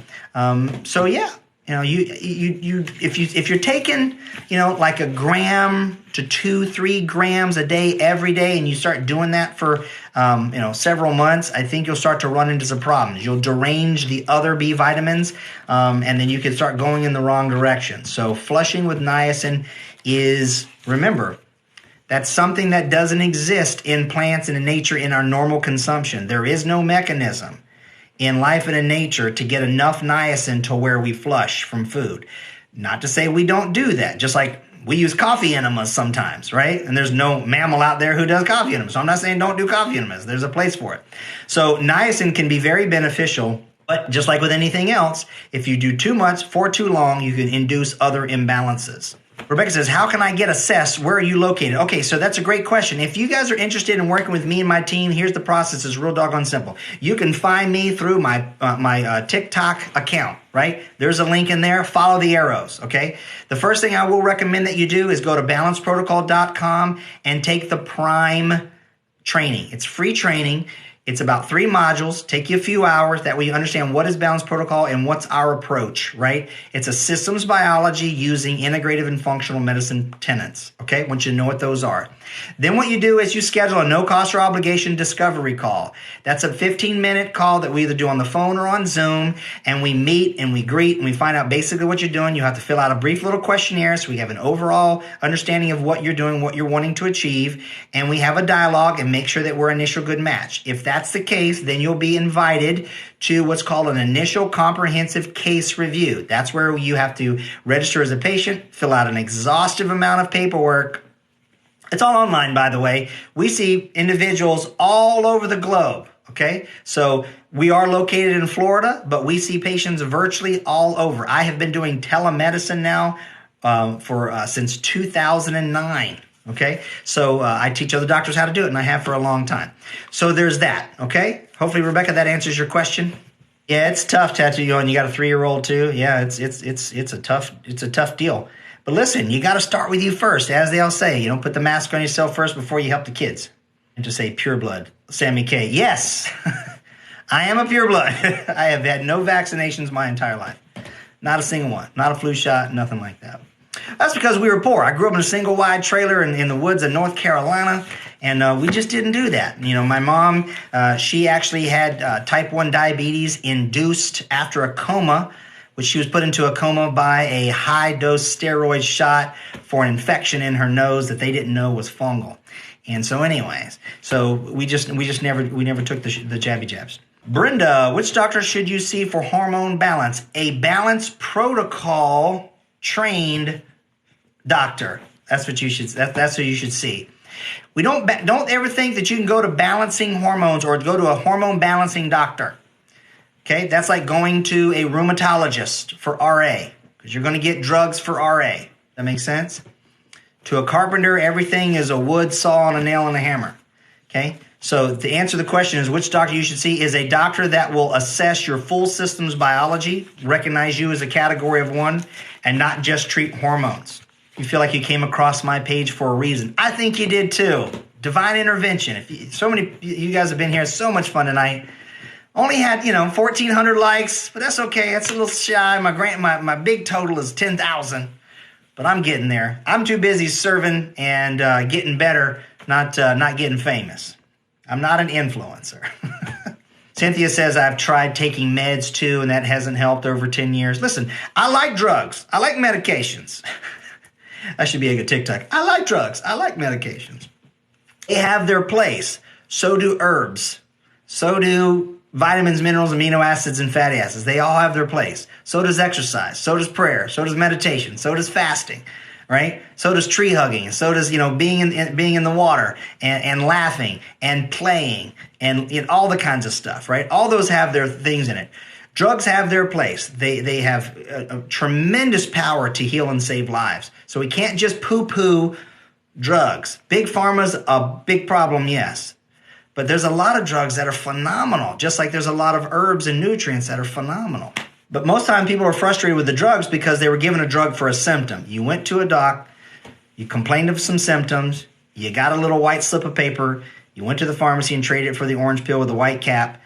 So yeah, if you're taking, like a gram to 2-3 grams a day every day, and you start doing that for, several months, I think you'll start to run into some problems. You'll derange the other B vitamins, and then you can start going in the wrong direction. So flushing with niacin is, remember, that's something that doesn't exist in plants and in nature in our normal consumption. There is no mechanism in life and in nature to get enough niacin to where we flush from food. Not to say we don't do that, just like we use coffee enemas sometimes, right? And there's no mammal out there who does coffee enemas. So I'm not saying don't do coffee enemas. There's a place for it. So niacin can be very beneficial, but just like with anything else, if you do too much for too long, you can induce other imbalances. Rebecca says, how can I get assessed? Where are you located? Okay, so that's a great question. If you guys are interested in working with me and my team, here's the process. It's real doggone simple. You can find me through my TikTok account, right? There's a link in there. Follow the arrows, okay? The first thing I will recommend that you do is go to balanceprotocol.com and take the Prime training. It's free training. It's about 3 modules, take you a few hours. That way you understand what is Balanced Protocol and what's our approach, right? It's a systems biology using integrative and functional medicine tenets, okay? I want you to know what those are. Then what you do is you schedule a no cost or obligation discovery call. That's a 15-minute call that we either do on the phone or on Zoom, and we meet and we greet and we find out basically what you're doing. You have to fill out a brief little questionnaire so we have an overall understanding of what you're doing, what you're wanting to achieve, and we have a dialogue and make sure that we're an initial good match. If that's the case, then you'll be invited to what's called an initial comprehensive case review. That's where you have to register as a patient, fill out an exhaustive amount of paperwork. It's all online, by the way. We see individuals all over the globe, okay? So we are located in Florida, but we see patients virtually all over. I have been doing telemedicine now since 2009. Okay, so I teach other doctors how to do it, and I have for a long time. So there's that. Okay, hopefully, Rebecca, that answers your question. Yeah, it's tough, Tattoo. And you got a 3-year-old too. Yeah, it's a tough deal. But listen, you got to start with you first, as they all say. Put the mask on yourself first before you help the kids. And to say pure blood, Sammy K. Yes, I am a pure blood. I have had no vaccinations my entire life, not a single one, not a flu shot, nothing like that. That's because we were poor. I grew up in a single wide trailer in the woods of North Carolina, and we just didn't do that. My mom, she actually had type 1 diabetes induced after a coma, which she was put into a coma by a high-dose steroid shot for an infection in her nose that they didn't know was fungal. And so anyways, we never took the jabby jabs. Brenda, which doctor should you see for hormone balance? A Balanced Protocol trained doctor. That's what you should. That's who you should see. We don't ever think that you can go to balancing hormones or go to a hormone balancing doctor. Okay, that's like going to a rheumatologist for RA because you're going to get drugs for RA. That makes sense. To a carpenter, everything is a wood saw and a nail and a hammer. Okay. So to answer the question is which doctor you should see is a doctor that will assess your full systems biology, recognize you as a category of 1, and not just treat hormones. You feel like you came across my page for a reason. I think you did too. Divine intervention. So many you guys have been here. So much fun tonight. Only had, 1,400 likes, but that's okay. That's a little shy. My big total is 10,000, but I'm getting there. I'm too busy serving and getting better, not getting famous. I'm not an influencer. Cynthia says, I've tried taking meds too, and that hasn't helped over 10 years. Listen, I like drugs. I like medications. That should be a good TikTok. I like drugs. I like medications. They have their place. So do herbs. So do vitamins, minerals, amino acids, and fatty acids. They all have their place. So does exercise. So does prayer. So does meditation. So does fasting, right? So does tree hugging. So does, being in the water and laughing and playing and all the kinds of stuff, right? All those have their things in it. Drugs have their place. They have a tremendous power to heal and save lives. So we can't just poo-poo drugs. Big pharma's a big problem, yes. But there's a lot of drugs that are phenomenal, just like there's a lot of herbs and nutrients that are phenomenal. But most of the time people are frustrated with the drugs because they were given a drug for a symptom. You went to a doc, you complained of some symptoms, you got a little white slip of paper, you went to the pharmacy and traded it for the orange pill with the white cap,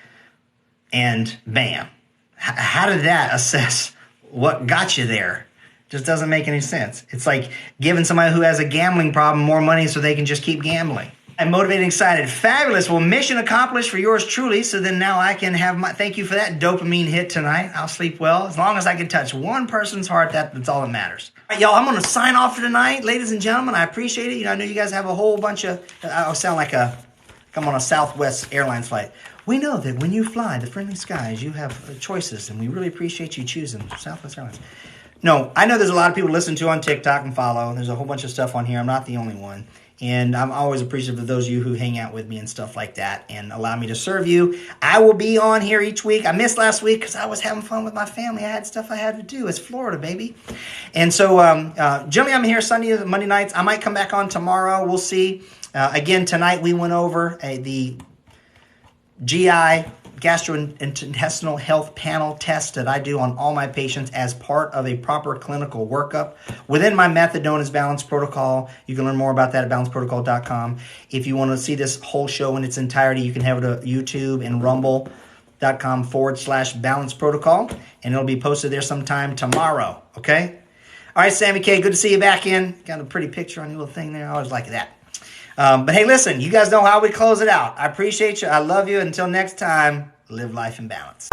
and bam. How did that assess what got you there? Just doesn't make any sense. It's like giving somebody who has a gambling problem more money so they can just keep gambling. I'm motivated and excited. Fabulous. Well, mission accomplished for yours truly. So then now I can have thank you for that dopamine hit tonight. I'll sleep well. As long as I can touch one person's heart, that's all that matters. All right, y'all, I'm going to sign off for tonight. Ladies and gentlemen, I appreciate it. I know you guys have a whole bunch of, I sound like I'm on a Southwest Airlines flight. We know that when you fly the friendly skies, you have choices, and we really appreciate you choosing Southwest Airlines. No, I know there's a lot of people listen to on TikTok and follow. There's a whole bunch of stuff on here. I'm not the only one. And I'm always appreciative of those of you who hang out with me and stuff like that and allow me to serve you. I will be on here each week. I missed last week because I was having fun with my family. I had stuff I had to do. It's Florida, baby. And so generally I'm here Sunday and Monday nights. I might come back on tomorrow. We'll see. Again, tonight we went over the GI, gastrointestinal health panel test that I do on all my patients as part of a proper clinical workup within my method known as Balance Protocol. You can learn more about that at balanceprotocol.com. If you want to see this whole show in its entirety, you can head over to YouTube and rumble.com/Balance Protocol, and it'll be posted there sometime tomorrow, okay? All right, Sammy K, good to see you back in. Got a pretty picture on your little thing there. I always like that. But hey, listen, you guys know how we close it out. I appreciate you. I love you. Until next time, live life in balance.